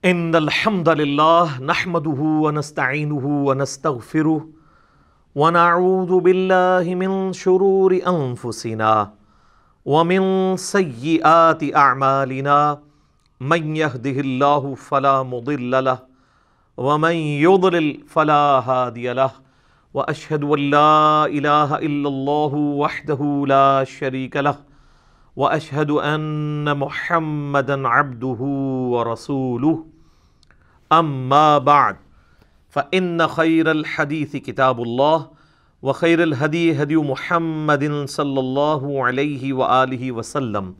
ان الحمد للہ نحمده ونستعینه ونستغفره ونعوذ باللہ من شرور انفسنا ومن سیئات اعمالنا من يهده اللہ فلا مضل له ومن يضلل فلا هادی له واشهد ان لا الہ الا اللہ وحدہ لا شریک له واشهد ان محمدا عبده ورسوله اما بعد فان خیر الحدیث کتاب اللہ وخیر الہدی ہدی محمد صلی اللہ علیہ وآلہ وسلم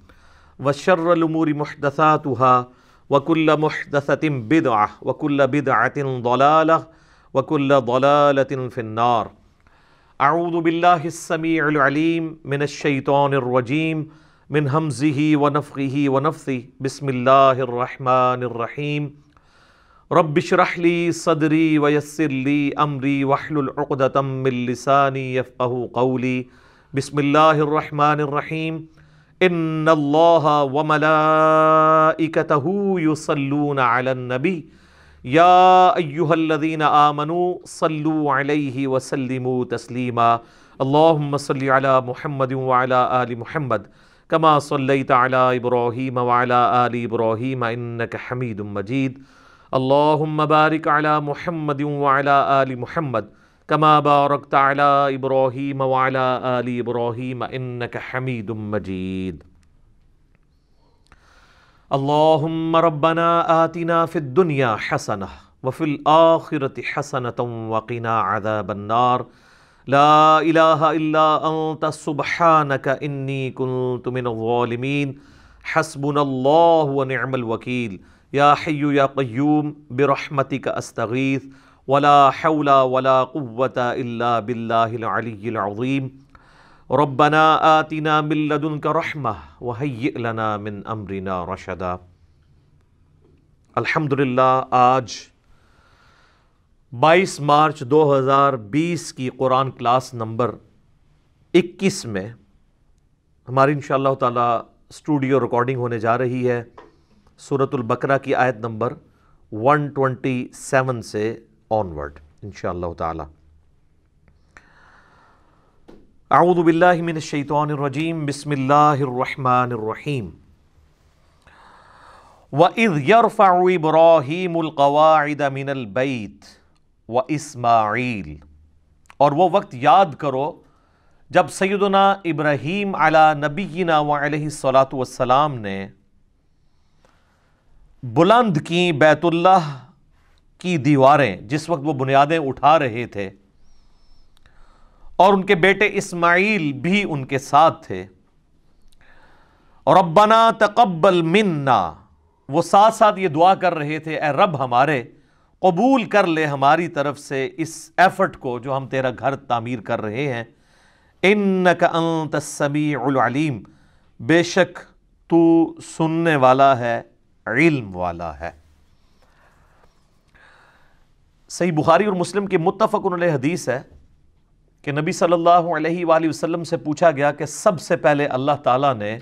وشر الامور محدثاتها وکل محدثۃ بدعہ وکل بدعۃ ضلالہ وکل ضلالۃ فی النار۔ اعوذ باللہ السمیع العلیم من الشیطان الرجیم من ہمزہ ونفخہ ونفثہ بسم اللہ الرحمن الرحیم۔ رب اشرح لی صدری ویسر لی امری واحلل عقدۃ من لسانی یفقہوا قولی۔ بسم اللہ الرحمن الرحیم۔ ان اللہ وملائکتہ یصلون علی النبی یا ایہا الذین آمنوا صلوا علیہ وسلموا تسلیما۔ اللہم صل علی محمد وعلی آل محمد کما صلیت علی ابراہیم وعلی آل ابراہیم انک حمید مجید۔ اللہم بارک علی محمد وعلی آل محمد کما بارکت علی ابراہیم وعلی آل ابراہیم انک حمید مجید۔ اللہم ربنا آتنا فی الدنیا حسنہ وفی الآخرۃ حسنۃ وقنا عذاب النار۔ لا الہ الا انت سبحانک انی کنت من الظالمین۔ حسبنا اللہ ونعم الوکیل۔ یا حی یا قیوم برحمتک استغیث ولا حول ولا قوة الا باللہ العلی العظیم۔ ربنا آتنا من لدنک رحمہ وہیئ لنا من امرنا رشدا۔ الحمدللہ آج 22 مارچ 2020 کی قرآن کلاس نمبر 21 میں ہماری انشاءاللہ تعالی اسٹوڈیو ریکارڈنگ ہونے جا رہی ہے سورۃ البقرہ کی آیت نمبر 127 سے آنورڈ انشاءاللہ تعالی۔ اعوذ باللہ من الشیطان الرجیم بسم اللہ الرحمن الرحیم۔ وَإِذْ يَرْفَعُ إِبْرَاهِيمُ الْقَوَاعِدَ مِنَ الْبَيْتِ وَإِسْمَاعِيلُ، اور وہ وقت یاد کرو جب سیدنا ابراہیم علی نبینا وعلیہ الصلاۃ والسلام نے بلند کی بیت اللہ کی دیواریں، جس وقت وہ بنیادیں اٹھا رہے تھے، اور ان کے بیٹے اسماعیل بھی ان کے ساتھ تھے۔ ربنا تقبل منا، وہ ساتھ ساتھ یہ دعا کر رہے تھے، اے رب ہمارے قبول کر لے ہماری طرف سے اس ایفرٹ کو جو ہم تیرا گھر تعمیر کر رہے ہیں۔ انک انت السمیع العلیم، بے شک تو سننے والا ہے، علم والا ہے۔ صحیح بخاری اور مسلم کی متفق علیہ حدیث ہے کہ نبی صلی اللہ علیہ وآلہ وسلم سے پوچھا گیا کہ سب سے پہلے اللہ تعالیٰ نے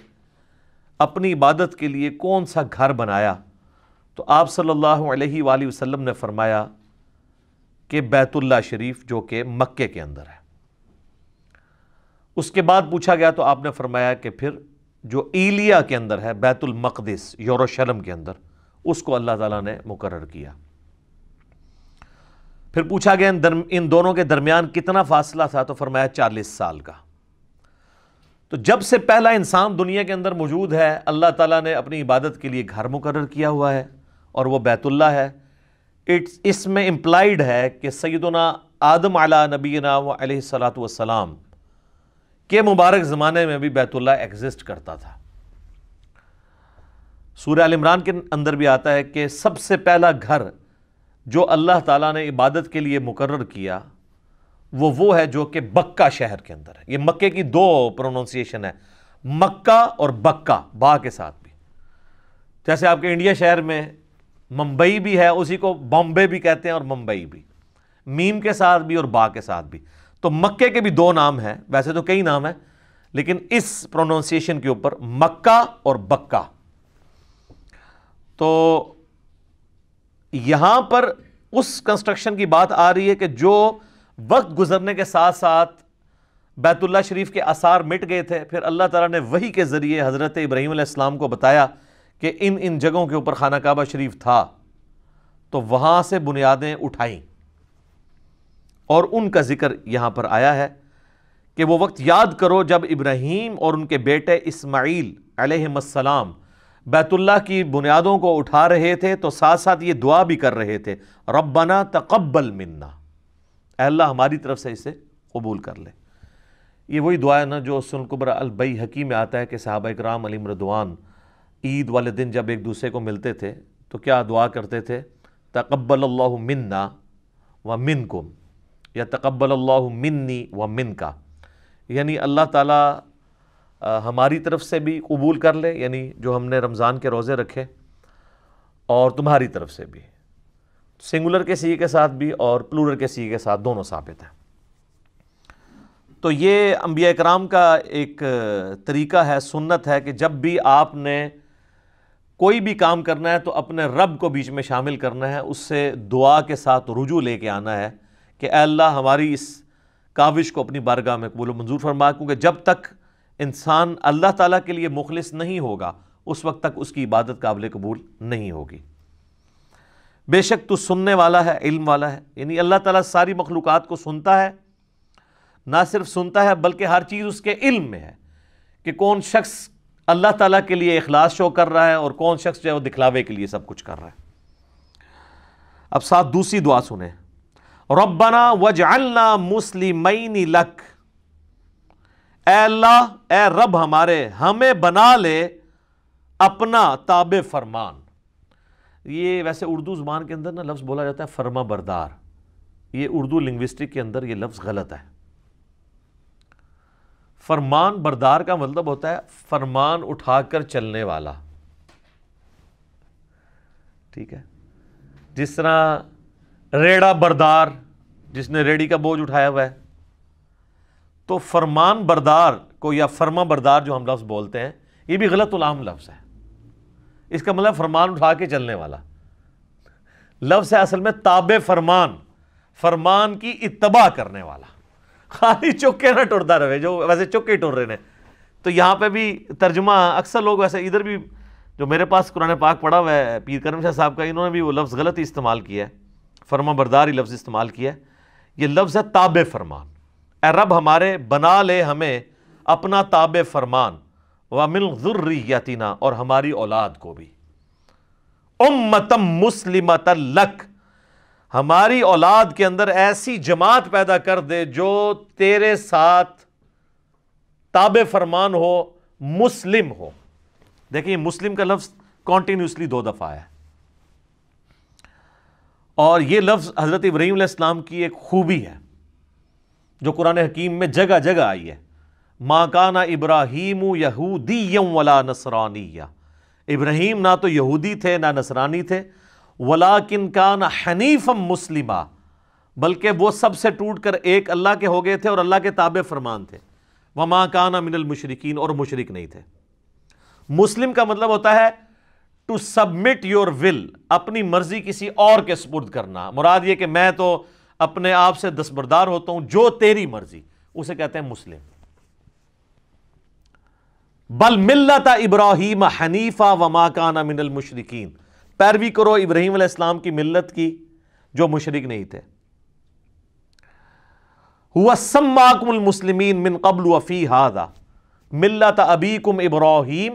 اپنی عبادت کے لیے کون سا گھر بنایا؟ تو آپ صلی اللہ علیہ وآلہ وسلم نے فرمایا کہ بیت اللہ شریف جو کہ مکے کے اندر ہے۔ اس کے بعد پوچھا گیا تو آپ نے فرمایا کہ پھر جو ایلیا کے اندر ہے، بیت المقدس یروشلم کے اندر، اس کو اللہ تعالیٰ نے مقرر کیا۔ پھر پوچھا گیا ان دونوں کے درمیان کتنا فاصلہ تھا؟ تو فرمایا 40 سال کا۔ تو جب سے پہلا انسان دنیا کے اندر موجود ہے، اللہ تعالیٰ نے اپنی عبادت کے لیے گھر مقرر کیا ہوا ہے، اور وہ بیت اللہ ہے۔ اس میں امپلائیڈ ہے کہ سیدنا آدم علی نبینا علیہ الصلاۃ والسلام کے مبارک زمانے میں بھی بیت اللہ ایگزسٹ کرتا تھا۔ سورہ ال عمران کے اندر بھی آتا ہے کہ سب سے پہلا گھر جو اللہ تعالیٰ نے عبادت کے لیے مقرر کیا وہ ہے جو کہ بکہ شہر کے اندر ہے۔ یہ مکے کی 2 پروننسیشن ہے، مکہ اور بکہ، با کے ساتھ بھی۔ جیسے آپ کے انڈیا شہر میں ممبئی بھی ہے، اسی کو بامبے بھی کہتے ہیں اور ممبئی بھی، میم کے ساتھ بھی اور با کے ساتھ بھی۔ تو مکے کے بھی 2 نام ہیں، ویسے تو کئی نام ہیں، لیکن اس پروننسیشن کے اوپر مکہ اور بکہ۔ تو یہاں پر اس کنسٹرکشن کی بات آ رہی ہے کہ جو وقت گزرنے کے ساتھ ساتھ بیت اللہ شریف کے آثار مٹ گئے تھے، پھر اللہ تعالیٰ نے وحی کے ذریعے حضرت ابراہیم علیہ السلام کو بتایا کہ ان جگہوں کے اوپر خانہ کعبہ شریف تھا، تو وہاں سے بنیادیں اٹھائیں، اور ان کا ذکر یہاں پر آیا ہے کہ وہ وقت یاد کرو جب ابراہیم اور ان کے بیٹے اسماعیل علیہ السلام بیت اللہ کی بنیادوں کو اٹھا رہے تھے، تو ساتھ ساتھ یہ دعا بھی کر رہے تھے، ربنا تقبل منا، اے اللہ ہماری طرف سے اسے قبول کر لے۔ یہ وہی دعا ہے نا جو سنن کبری البیہقی میں آتا ہے کہ صحابہ کرام علیہم رضوان عید والے دن جب ایک دوسرے کو ملتے تھے تو کیا دعا کرتے تھے؟ تقبل اللہ منا ومنکم، یا تقبل اللہ منی ومنکا، یعنی اللہ تعالیٰ ہماری طرف سے بھی قبول کر لے، یعنی جو ہم نے رمضان کے روزے رکھے، اور تمہاری طرف سے بھی، سنگولر کے صیغے کے ساتھ بھی اور پلورل کے صیغے کے ساتھ دونوں ثابت ہیں۔ تو یہ انبیاء کرام کا ایک طریقہ ہے، سنت ہے کہ جب بھی آپ نے کوئی بھی کام کرنا ہے تو اپنے رب کو بیچ میں شامل کرنا ہے، اس سے دعا کے ساتھ رجوع لے کے آنا ہے کہ اے اللہ ہماری اس کاوش کو اپنی بارگاہ میں قبول و منظور فرما، کیونکہ جب تک انسان اللہ تعالیٰ کے لیے مخلص نہیں ہوگا اس وقت تک اس کی عبادت قابل قبول نہیں ہوگی۔ بے شک تو سننے والا ہے، علم والا ہے، یعنی اللہ تعالیٰ ساری مخلوقات کو سنتا ہے، نہ صرف سنتا ہے بلکہ ہر چیز اس کے علم میں ہے کہ کون شخص اللہ تعالیٰ کے لیے اخلاص شو کر رہا ہے اور کون شخص جو ہے وہ دکھلاوے کے لیے سب کچھ کر رہا ہے۔ اب ساتھ دوسری دعا سنیں، ربنا وجعلنا مسلمین لک، اے اللہ، اے رب ہمارے، ہمیں بنا لے اپنا تابع فرمان۔ یہ ویسے اردو زبان کے اندر نا لفظ بولا جاتا ہے فرما بردار، یہ اردو لنگوسٹک کے اندر یہ لفظ غلط ہے۔ فرمان بردار کا مطلب ہوتا ہے فرمان اٹھا کر چلنے والا، ٹھیک ہے؟ جس طرح ریڑا بردار، جس نے ریڑی کا بوجھ اٹھایا ہوا ہے، تو فرمان بردار کو یا فرما بردار جو ہم لفظ بولتے ہیں یہ بھی غلط العام لفظ ہے۔ اس کا مطلب فرمان اٹھا کے چلنے والا لفظ ہے اصل میں تابع فرمان، فرمان کی اتباع کرنے والا، خالی چکے نہ ٹرتا رہے جو ویسے چکے ٹر رہے ہیں۔ تو یہاں پہ بھی ترجمہ اکثر لوگ ویسے ادھر بھی جو میرے پاس قرآن پاک پڑھا ہوا ہے پیر کرم شاہ صاحب کا، انہوں نے بھی وہ لفظ غلط ہی استعمال کیا ہے، فرما بردار ہی لفظ استعمال کیا ہے۔ یہ لفظ ہے تابع فرمان، اے رب ہمارے بنا لے ہمیں اپنا تابع فرمان، وَمِنْ ذُرِّيَّتِنَا، اور ہماری اولاد کو بھی، اُمَّةً مُسْلِمَةً لَكَ، ہماری اولاد کے اندر ایسی جماعت پیدا کر دے جو تیرے ساتھ تابع فرمان ہو، مسلم ہو۔ دیکھیں مسلم کا لفظ کانٹینیوسلی 2 دفعہ ہے، اور یہ لفظ حضرت ابراہیم علیہ السلام کی ایک خوبی ہے جو قرآن حکیم میں جگہ جگہ آئی ہے۔ ما کان ابراہیم یہودیا ولا نصرانیا، ابراہیم نہ تو یہودی تھے نہ نصرانی تھے، ولیکن کان حنیفا مسلما، بلکہ وہ سب سے ٹوٹ کر ایک اللہ کے ہو گئے تھے اور اللہ کے تابع فرمان تھے، وما کان من المشرکین، اور مشرک نہیں تھے۔ مسلم کا مطلب ہوتا ہے ٹو سبمٹ یور ول، اپنی مرضی کسی اور کے سپرد کرنا، مراد یہ کہ میں تو اپنے آپ سے دستبردار ہوتا ہوں، جو تیری مرضی، اسے کہتے ہیں مسلم۔ بل ملت ابراہیم حنیفا وما کان من المشرکین، پیروی کرو ابراہیم علیہ السلام کی ملت کی جو مشرک نہیں تھے۔ هو سماکم المسلمین من قبل وفی ھذا ملت ابیکم ابراہیم،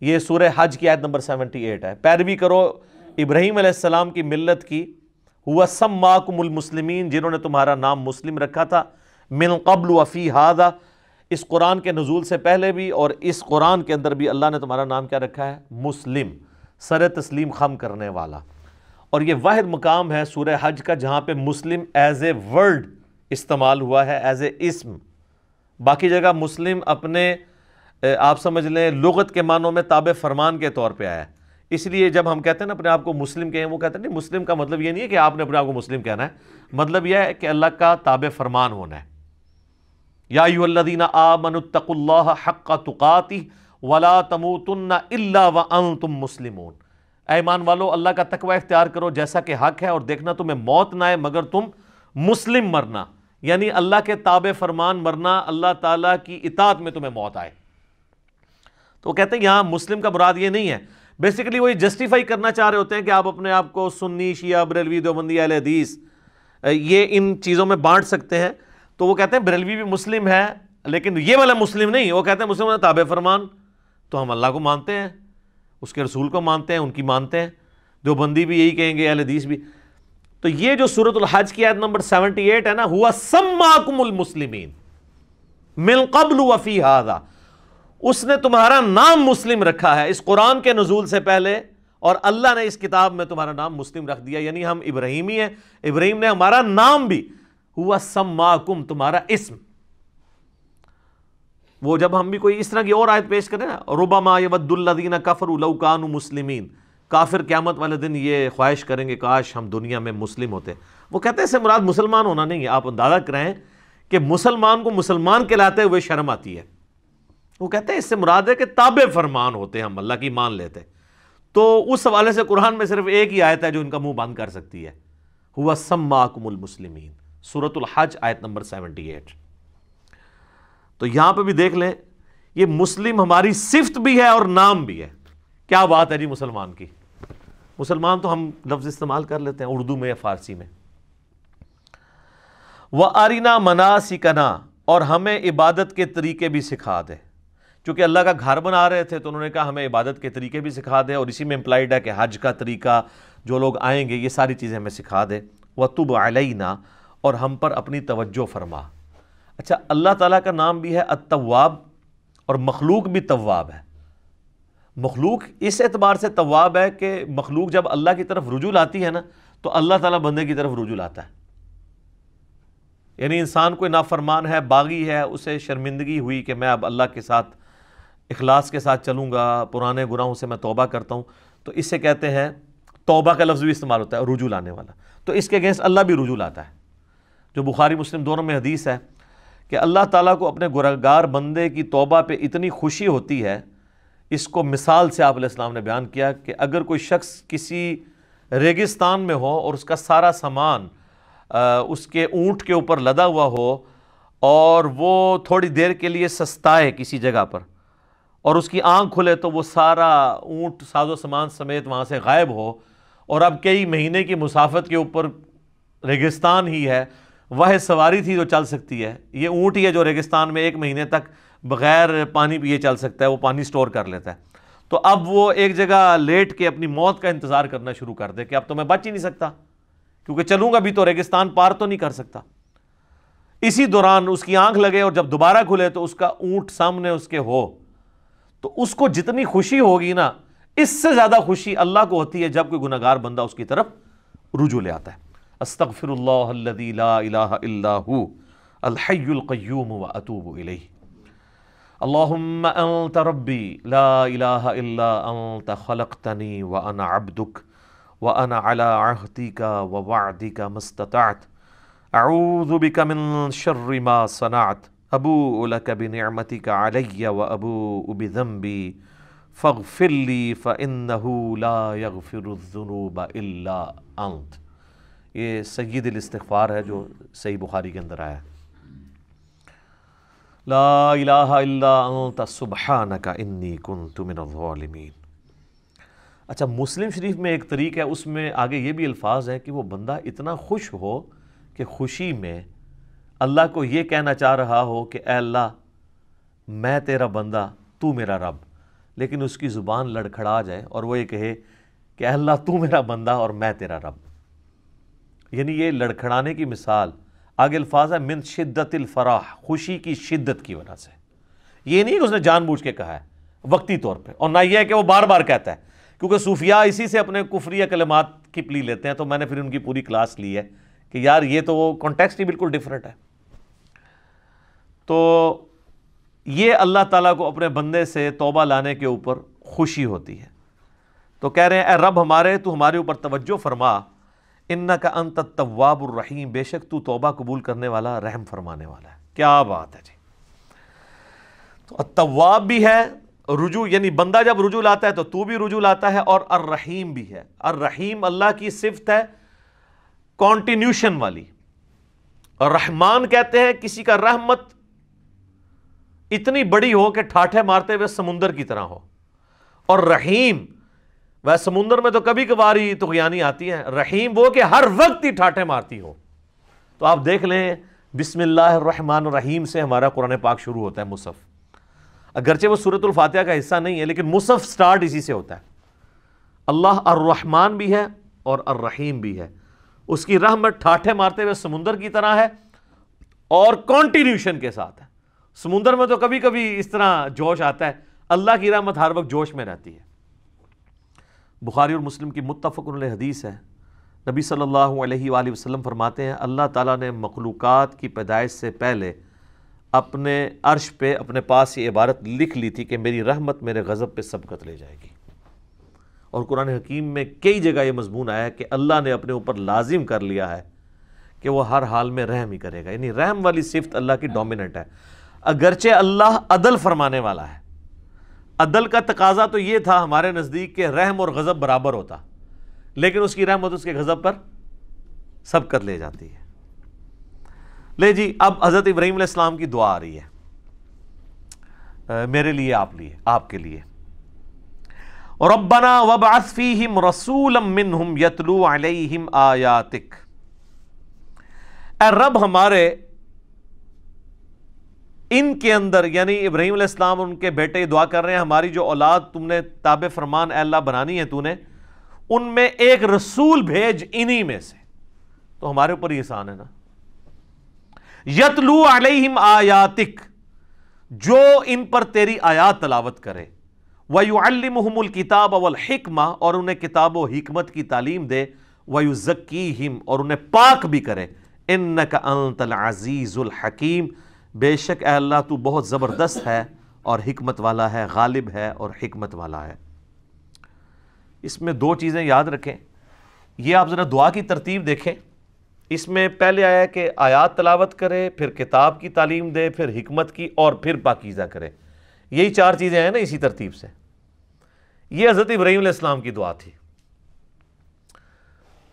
یہ سورہ حج کی آیت نمبر 78 ہے، پیروی کرو ابراہیم علیہ السلام کی ملت کی، هو سماکم المسلمین، جنہوں نے تمہارا نام مسلم رکھا تھا، من قبل وفی ھذا، اس قرآن کے نزول سے پہلے بھی اور اس قرآن کے اندر بھی اللہ نے تمہارا نام کیا رکھا ہے؟ مسلم، سر تسلیم خم کرنے والا۔ اور یہ واحد مقام ہے سورہ حج کا جہاں پہ مسلم ایز اے ورڈ استعمال ہوا ہے، ایز اے اسم۔ باقی جگہ مسلم اپنے آپ سمجھ لیں لغت کے معنوں میں تابع فرمان کے طور پہ آیا ہے۔ اس لیے جب ہم کہتے ہیں نا اپنے آپ کو مسلم کہیں، وہ کہتے ہیں نہیں، مسلم کا مطلب یہ نہیں ہے کہ آپ نے اپنے آپ کو مسلم کہنا ہے، مطلب یہ ہے کہ اللہ کا تابع فرمان ہونا ہے۔ یا ایھا الذین آمنوا اتقوا اللہ حق تقاتہ ولا تموتن الا وانتم مسلمون، اے ایمان والو اللہ کا تقوی اختیار کرو جیسا کہ حق ہے، اور دیکھنا تمہیں موت نہ آئے مگر تم مسلم مرنا، یعنی اللہ کے تابع فرمان مرنا، اللہ تعالیٰ کی اطاعت میں تمہیں موت آئے۔ تو وہ کہتے ہیں یہاں مسلم کا مراد یہ نہیں ہے، بیسیکلی وہ یہ جسٹیفائی کرنا چاہ رہے ہوتے ہیں کہ آپ اپنے آپ کو سنی، شیعہ، بریلوی، دیوبندی، اہل حدیث یہ ان چیزوں میں بانٹ سکتے ہیں۔ تو وہ کہتے ہیں بریلوی بھی مسلم ہے لیکن یہ والا مسلم نہیں، وہ کہتے ہیں مسلم ہے تابع فرمان، تو ہم اللہ کو مانتے ہیں، اس کے رسول کو مانتے ہیں، ان کی مانتے ہیں۔ دیوبندی بھی یہی کہیں گے، اہل حدیث بھی۔ تو یہ جو سورۃ الحج کی آیت نمبر 78 ہے نا، ہوا سماکم المسلمین من قبل وفی ھذا، اس نے تمہارا نام مسلم رکھا ہے اس قرآن کے نزول سے پہلے، اور اللہ نے اس کتاب میں تمہارا نام مسلم رکھ دیا، یعنی ہم ابراہیمی ہیں، ابراہیم نے ہمارا نام بھی، ہوا سماکم تمہارا اسم۔ وہ جب ہم بھی کوئی اس طرح کی اور آیت پیش کریں نا، ربما یود الذین کفروا لو کانوا مسلمین، کافر قیامت والے دن یہ خواہش کریں گے کاش ہم دنیا میں مسلم ہوتے۔ وہ کہتے ہیں اس سے مراد مسلمان ہونا نہیں ہے، آپ اندازہ کریں کہ مسلمان کو مسلمان کہلاتے ہوئے شرم آتی ہے۔ وہ کہتے ہیں اس سے مراد ہے کہ تابع فرمان ہوتے ہم، اللہ کی مان لیتے۔ تو اس حوالے سے قرآن میں صرف ایک ہی آیت ہے جو ان کا منہ بند کر سکتی ہے، ہوا سماکم المسلمین، سورۃ الحج آیت نمبر 78۔ تو یہاں پہ بھی دیکھ لیں، یہ مسلم ہماری صفت بھی ہے اور نام بھی ہے۔ کیا بات ہے جی مسلمان کی، مسلمان تو ہم لفظ استعمال کر لیتے ہیں اردو میں یا فارسی میں۔ وَأَرِنَا مَنَاسِكَنَا، اور ہمیں عبادت کے طریقے بھی سکھا دے۔ چونکہ اللہ کا گھر بنا رہے تھے تو انہوں نے کہا ہمیں عبادت کے طریقے بھی سکھا دے، اور اسی میں امپلائڈ ہے کہ حج کا طریقہ، جو لوگ آئیں گے یہ ساری چیزیں ہمیں سکھا دے۔ وَتُبْ عَلَيْنَا، اور ہم پر اپنی توجہ فرما۔ اچھا، اللہ تعالیٰ کا نام بھی ہے التواب، اور مخلوق بھی تواب ہے۔ مخلوق اس اعتبار سے تواب ہے کہ مخلوق جب اللہ کی طرف رجوع لاتی ہے نا تو اللہ تعالیٰ بندے کی طرف رجوع لاتا ہے۔ یعنی انسان کوئی نافرمان ہے، باغی ہے، اسے شرمندگی ہوئی کہ میں اب اللہ کے ساتھ اخلاص کے ساتھ چلوں گا، پرانے گناہوں سے میں توبہ کرتا ہوں، تو اس سے کہتے ہیں، توبہ کا لفظ بھی استعمال ہوتا ہے رجوع لانے والا، تو اس کے اگینسٹ اللہ بھی رجوع لاتا ہے۔ جو بخاری مسلم دونوں میں حدیث ہے کہ اللہ تعالیٰ کو اپنے گنہگار بندے کی توبہ پہ اتنی خوشی ہوتی ہے، اس کو مثال سے آپ علیہ السلام نے بیان کیا کہ اگر کوئی شخص کسی ریگستان میں ہو اور اس کا سارا سامان اس کے اونٹ کے اوپر لدا ہوا ہو، اور وہ تھوڑی دیر کے لیے سستائے کسی جگہ پر، اور اس کی آنکھ کھلے تو وہ سارا اونٹ ساز و سامان سمیت وہاں سے غائب ہو، اور اب کئی مہینے کی مسافت کے اوپر ریگستان ہی ہے، وہ سواری تھی جو چل سکتی ہے، یہ اونٹ ہی ہے جو ریگستان میں 1 مہینے تک بغیر پانی پیے چل سکتا ہے، وہ پانی سٹور کر لیتا ہے، تو اب وہ ایک جگہ لیٹ کے اپنی موت کا انتظار کرنا شروع کر دے کہ اب تو میں بچ ہی نہیں سکتا، کیونکہ چلوں گا بھی تو ریگستان پار تو نہیں کر سکتا۔ اسی دوران اس کی آنکھ لگے اور جب دوبارہ کھلے تو اس کا اونٹ سامنے اس کے ہو، تو اس کو جتنی خوشی ہوگی نا، اس سے زیادہ خوشی اللہ کو ہوتی ہے جب کوئی گنہگار بندہ اس کی طرف رجوع لے آتا ہے۔ استغفر اللہ الذی لا الہ الا ہو الحی القیوم واتوب الیہ۔ اللہم انت ربی لا الہ الا انت خلقتنی وانا عبدک وانا علی عہدک ووعدک ما استطعت اعوذ بک من شر ما صنعت ابوء لک بنعمتک علی وابوء بذنبی فاغفر لی فانہ لا یغفر الذنوب الا انت۔ یہ سید الاستغفار ہے جو صحیح بخاری کے اندر آیا ہے۔ لا الہ الا انت سبحانک انی کنت من الظالمین۔ اچھا، مسلم شریف میں ایک طریق ہے، اس میں آگے یہ بھی الفاظ ہیں کہ وہ بندہ اتنا خوش ہو کہ خوشی میں اللہ کو یہ کہنا چاہ رہا ہو کہ اے اللہ میں تیرا بندہ، تو میرا رب، لیکن اس کی زبان لڑکھڑا جائے اور وہ یہ کہے کہ اے اللہ تو میرا بندہ اور میں تیرا رب۔ یعنی یہ لڑکھڑانے کی مثال، آگے الفاظ ہے من شدت الفرح، خوشی کی شدت کی وجہ سے۔ یہ نہیں کہ اس نے جان بوجھ کے کہا ہے وقتی طور پہ، اور نہ یہ ہے کہ وہ بار بار کہتا ہے، کیونکہ صوفیاء اسی سے اپنے کفریہ کلمات کی پلی لیتے ہیں، تو میں نے پھر ان کی پوری کلاس لی ہے کہ یار یہ تو وہ کانٹیکسٹ ہی بالکل ڈیفرنٹ ہے۔ تو یہ اللہ تعالیٰ کو اپنے بندے سے توبہ لانے کے اوپر خوشی ہوتی ہے، تو کہہ رہے ہیں اے رب ہمارے، تو ہمارے اوپر توجہ فرما، انکا انت التواب الرحیم، بے شک تو توبہ قبول کرنے والا، رحم فرمانے والا ہے۔ کیا بات ہے جی۔ تو التواب بھی ہے رجوع یعنی بندہ جب رجوع لاتا ہے تو تو بھی رجوع لاتا ہے، اور الرحیم بھی ہے۔ الرحیم اللہ کی صفت ہے کانٹینیوشن والی، اور رحمان کہتے ہیں کسی کا رحمت اتنی بڑی ہو کہ ٹھاٹھے مارتے ہوئے سمندر کی طرح ہو، اور رحیم وہ سمندر میں تو کبھی کبھار ہی طغیانی آتی ہے، رحیم وہ کہ ہر وقت ہی ٹھاٹھے مارتی ہو۔ تو آپ دیکھ لیں بسم اللہ الرحمن الرحیم سے ہمارا قرآن پاک شروع ہوتا ہے مصحف، اگرچہ وہ سورۃ الفاتحہ کا حصہ نہیں ہے لیکن مصحف سٹارٹ اسی سے ہوتا ہے۔ اللہ الرحمن بھی ہے اور الرحیم بھی ہے، اس کی رحمت ٹھاٹھے مارتے ہوئے سمندر کی طرح ہے اور کانٹینیوشن کے ساتھ ہے۔ سمندر میں تو کبھی کبھی اس طرح جوش آتا ہے، اللہ کی رحمت ہر وقت جوش میں رہتی ہے۔ بخاری اور مسلم کی متفق علیہ حدیث ہے، نبی صلی اللہ علیہ وآلہ وسلم فرماتے ہیں اللہ تعالیٰ نے مخلوقات کی پیدائش سے پہلے اپنے عرش پہ اپنے پاس یہ عبارت لکھ لی تھی کہ میری رحمت میرے غضب پہ سبقت لے جائے گی، اور قرآن حکیم میں کئی جگہ یہ مضمون آیا ہے کہ اللہ نے اپنے اوپر لازم کر لیا ہے کہ وہ ہر حال میں رحم ہی کرے گا، یعنی رحم والی صفت اللہ کی ڈومیننٹ ہے۔ اگرچہ اللہ عدل فرمانے والا ہے، عدل کا تقاضا تو یہ تھا ہمارے نزدیک کہ رحم اور غضب برابر ہوتا، لیکن اس کی رحمت اس کے غضب پر سبقت لے جاتی ہے۔ لے جی اب حضرت ابراہیم علیہ السلام کی دعا آ رہی ہے میرے لیے، آپ کے لیے۔ ربنا وابعث فیہم رسولا منہم یتلو علیہم آیاتک، اے رب ہمارے ان کے اندر، یعنی ابراہیم علیہ السلام ان کے بیٹے دعا کر رہے ہیں ہماری جو اولاد تم نے تابع فرمان اے اللہ بنانی ہے تو نے، ان میں ایک رسول بھیج انہی میں سے، تو ہمارے اوپر یہ احسان ہے نا۔ یتلو علیہم آیاتک، جو ان پر تیری آیات تلاوت کرے، وَيُعَلِّمُهُمُ الْكِتَابَ وَالْحِكْمَةَ، اور انہیں کتاب و حکمت کی تعلیم دے، وَيُزَكِّيهِمْ، اور انہیں پاک بھی کرے، إِنَّكَ أَنْتَ الْعَزِيزُ الْحَكِيمُ، بے شک اے اللہ تو بہت زبردست ہے اور حکمت والا ہے، غالب ہے اور حکمت والا ہے۔ اس میں دو چیزیں یاد رکھیں، یہ آپ ذرا دعا کی ترتیب دیکھیں، اس میں پہلے آیا ہے کہ آیات تلاوت کرے، پھر کتاب کی تعلیم دے، پھر حکمت کی، اور پھر پاکیزہ کرے، یہی چار چیزیں ہیں نا اسی ترتیب سے۔ یہ حضرت ابراہیم علیہ السلام کی دعا تھی،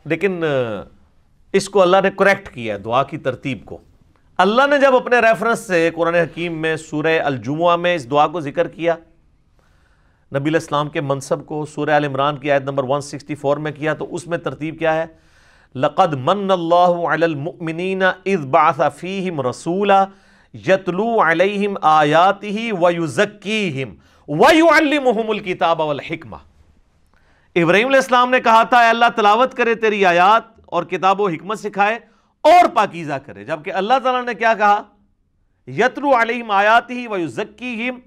لیکن اس کو اللہ نے کریکٹ کیا دعا کی ترتیب کو۔ اللہ نے جب اپنے ریفرنس سے قرآن حکیم میں سورہ الجمعہ میں اس دعا کو ذکر کیا، نبی علیہ السلام کے منصب کو سورہ آل عمران کی آیت نمبر 164 میں کیا، تو اس میں ترتیب کیا ہے؟ لَقَدْ مَنَّ اللَّهُ عَلَى الْمُؤْمِنِينَ إِذْ بَعَثَ فِيهِمْ رَسُولًا يَتْلُو عَلَيْهِمْ آيَاتِهِ وَيُزَكِّيهِمْ وَيُعَلِّمُهُمُ الْكِتَابَ وَالْحِكْمَةَ۔ ابراہیم علیہ السلام نے کہا تھا اے اللہ تلاوت کرے تیری آیات اور کتاب و حکمت سکھائے اور پاکیزہ کرے، جبکہ اللہ تعالیٰ نے کیا کہا؟ یتلو علیہم آیاتہ ویزکیہم،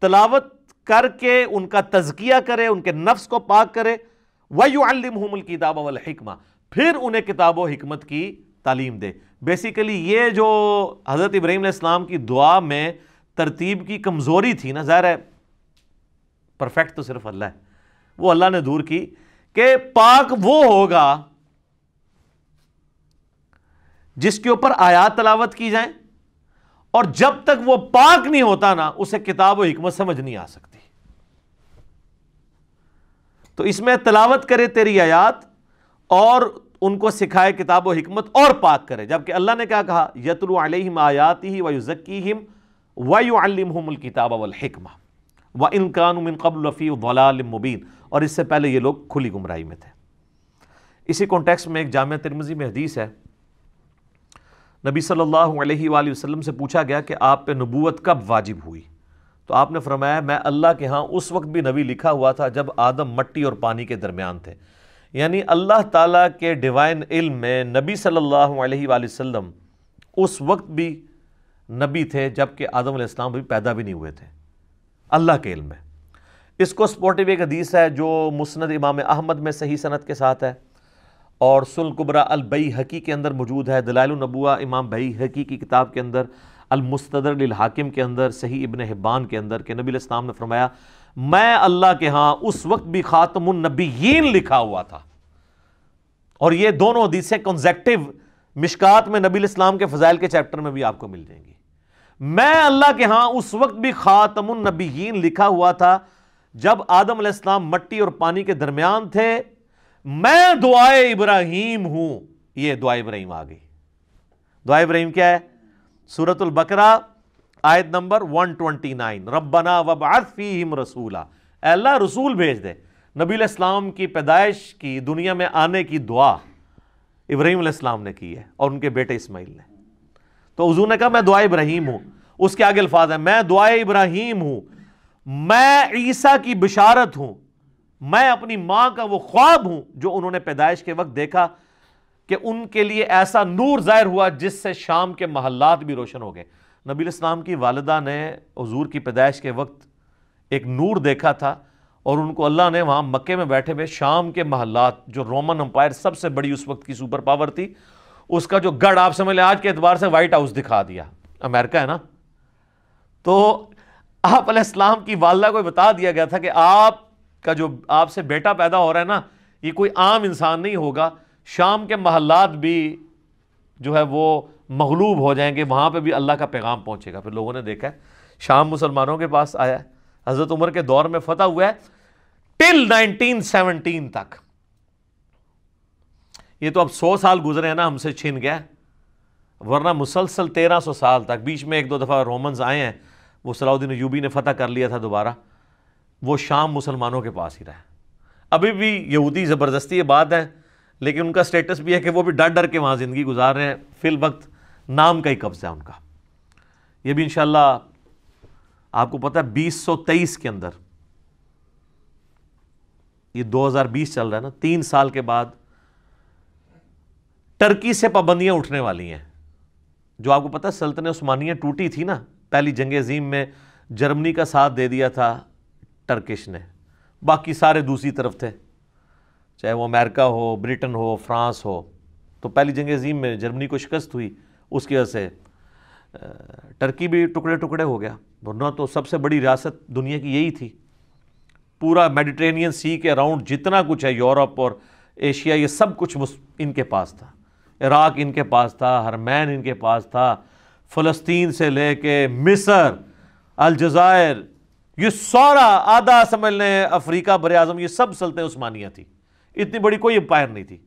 تلاوت کر کے ان کا تزکیہ کرے، ان کے نفس کو پاک کرے، ویعلمہم الکتاب والحکمہ، پھر انہیں کتاب و حکمت کی تعلیم دے۔ بیسیکلی یہ جو حضرت ابراہیم علیہ السلام کی دعا میں ترتیب کی کمزوری تھی نا، ظاہر ہے پرفیکٹ تو صرف اللہ ہے، وہ اللہ نے دور کی کہ پاک وہ ہوگا جس کے اوپر آیات تلاوت کی جائیں، اور جب تک وہ پاک نہیں ہوتا نا اسے کتاب و حکمت سمجھ نہیں آ سکتی۔ تو اس میں تلاوت کرے تیری آیات اور ان کو سکھائے کتاب و حکمت اور پاک کرے، جبکہ اللہ نے کیا کہا؟ یتلو علیہم آیاتہ ویزکیہم ویعلمہم الکتاب والحکمہ وَإِن كَانُوا مِن قَبْلُ لَفِي ضَلَالٍ مُبِينٍ، اور اس سے پہلے یہ لوگ کھلی گمراہی میں تھے۔ اسی کانٹیکسٹ میں ایک جامعہ ترمذی میں حدیث ہے، نبی صلی اللہ علیہ وآلہ وسلم سے پوچھا گیا کہ آپ پہ نبوت کب واجب ہوئی؟ تو آپ نے فرمایا میں اللہ کے ہاں اس وقت بھی نبی لکھا ہوا تھا جب آدم مٹی اور پانی کے درمیان تھے، یعنی اللہ تعالیٰ کے ڈیوائن علم میں نبی صلی اللہ علیہ وآلہ وسلم اس وقت بھی نبی تھے جبکہ آدم علیہ السلام بھی پیدا بھی نہیں ہوئے تھے، اللہ کے علم میں۔ اس کو سپورٹیو ایک حدیث ہے جو مسند امام احمد میں صحیح سند کے ساتھ ہے، اور سنن کبریٰ البیہقی کے اندر موجود ہے، دلائل النبوہ امام بیہقی کی کتاب کے اندر، المستدرک للحاکم کے اندر، صحیح ابن حبان کے اندر، کہ نبی علیہ السلام نے فرمایا میں اللہ کے ہاں اس وقت بھی خاتم النبیین لکھا ہوا تھا۔ اور یہ دونوں حدیثیں کنزیکٹیو مشکات میں نبی علیہ السلام کے فضائل کے چیپٹر میں بھی آپ کو مل جائیں گی۔ میں اللہ کے ہاں اس وقت بھی خاتم النبیین لکھا ہوا تھا جب آدم علیہ السلام مٹی اور پانی کے درمیان تھے، میں دعائے ابراہیم ہوں. یہ دعائے ابراہیم آ گئی. دعائے ابراہیم کیا ہے؟ سورۃ البقرہ آیت نمبر 129، ربنا وابعث فیہم رسولا، اے اللہ رسول بھیج دے. نبی علیہ السلام کی پیدائش کی، دنیا میں آنے کی دعا ابراہیم علیہ السلام نے کی ہے اور ان کے بیٹے اسماعیل نے. تو حضور نے کہا میں دعائے ابراہیم ہوں. اس کے آگے الفاظ ہیں میں دعائے ابراہیم ہوں، میں عیسیٰ کی بشارت ہوں، میں اپنی ماں کا وہ خواب ہوں جو انہوں نے پیدائش کے وقت دیکھا کہ ان کے لیے ایسا نور ظاہر ہوا جس سے شام کے محلات بھی روشن ہو گئے. نبی علیہ السلام کی والدہ نے حضور کی پیدائش کے وقت ایک نور دیکھا تھا اور ان کو اللہ نے وہاں مکے میں بیٹھے ہوئے شام کے محلات، جو رومن امپائر سب سے بڑی اس وقت کی سپر پاور تھی، اس کا جو گڑھ آپ سمجھ لیں آج کے اعتبار سے وائٹ ہاؤس دکھا دیا. امریکہ ہے نا. تو آپ علیہ السلام کی والدہ کو بتا دیا گیا تھا کہ آپ کا جو آپ سے بیٹا پیدا ہو رہا ہے نا، یہ کوئی عام انسان نہیں ہوگا، شام کے محلات بھی جو ہے وہ مغلوب ہو جائیں گے، وہاں پہ بھی اللہ کا پیغام پہنچے گا. پھر لوگوں نے دیکھا ہے شام مسلمانوں کے پاس آیا ہے، حضرت عمر کے دور میں فتح ہوا ہے ٹل 1917 تک. یہ تو اب 100 سال گزرے ہیں نا، ہم سے چھن گیا، ورنہ مسلسل 1300 سال تک. بیچ میں ایک دو دفعہ رومنز آئے ہیں، وہ صلاح الدین ایوبی نے فتح کر لیا تھا دوبارہ، وہ شام مسلمانوں کے پاس ہی رہا. ابھی بھی یہودی زبردستی یہ بات ہے، لیکن ان کا سٹیٹس بھی ہے کہ وہ بھی ڈر ڈر کے وہاں زندگی گزار رہے ہیں. فی الوقت نام کا ہی قبضہ ہے ان کا. یہ بھی انشاءاللہ آپ کو پتہ ہے 2023 کے اندر، یہ 2020 چل رہا ہے نا، 3 سال کے بعد ٹرکی سے پابندیاں اٹھنے والی ہیں. جو آپ کو پتہ ہے سلطنت عثمانیہ ٹوٹی تھی نا، پہلی جنگ عظیم میں جرمنی کا ساتھ دے دیا تھا ٹرکش نے، باقی سارے دوسری طرف تھے، چاہے وہ امریکہ ہو، برٹن ہو، فرانس ہو. تو پہلی جنگ عظیم میں جرمنی کو شکست ہوئی، اس کی وجہ سے ٹرکی بھی ٹکڑے ٹکڑے ہو گیا. ورنہ تو سب سے بڑی ریاست دنیا کی یہی تھی. پورا میڈیٹرینین سی کے اراؤنڈ جتنا کچھ ہے، یورپ اور ایشیا، یہ سب کچھ ان کے پاس تھا. عراق ان کے پاس تھا، حرمین ان کے پاس تھا، فلسطین سے لے کے مصر، الجزائر، یہ سارا آدھا سمجھ لیں افریقہ بر اعظم، یہ سب سلطنت عثمانیہ تھی. اتنی بڑی کوئی امپائر نہیں تھی.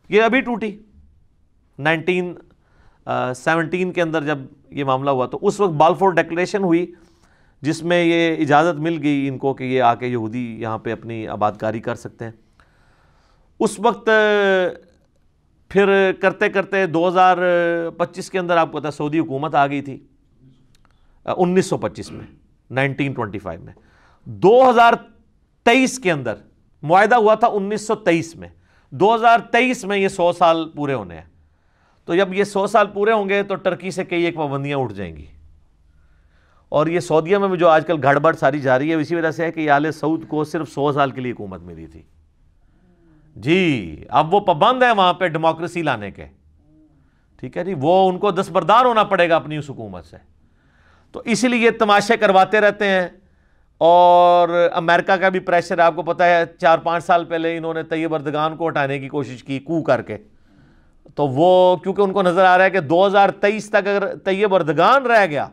یہ ابھی ٹوٹی 1917 کے اندر جب یہ معاملہ ہوا. تو اس وقت بالفور ڈیکلیریشن ہوئی جس میں یہ اجازت مل گئی ان کو کہ یہ آ کے یہودی یہاں پہ اپنی آبادکاری کر سکتے ہیں. اس وقت پھر کرتے کرتے 2025 کے اندر آپ کو پتا سعودی حکومت آ گئی تھی 1925 میں، 1925 میں. 2023 کے اندر معاہدہ ہوا تھا 1923 میں. 2023 میں یہ 100 سال پورے ہونے ہیں. تو جب یہ 100 سال پورے ہوں گے تو ٹرکی سے کئی ایک پابندیاں اٹھ جائیں گی. اور یہ سعودیہ میں بھی جو آج کل گڑبڑ ساری جاری ہے، اسی وجہ سے ہے کہ آل سعود کو صرف 100 سال کے لیے حکومت ملی تھی. جی اب وہ پابند ہے وہاں پہ ڈیموکریسی لانے کے. ٹھیک ہے جی، وہ ان کو دستبردار ہونا پڑے گا اپنی اس حکومت سے. تو اسی لیے یہ تماشے کرواتے رہتے ہیں. اور امریکہ کا بھی پریشر آپ کو پتہ ہے، 4-5 سال پہلے انہوں نے طیب اردگان کو ہٹانے کی کوشش کی کو کر کے. تو وہ کیونکہ ان کو نظر آ رہا ہے کہ 2023 تک اگر طیب اردگان رہ گیا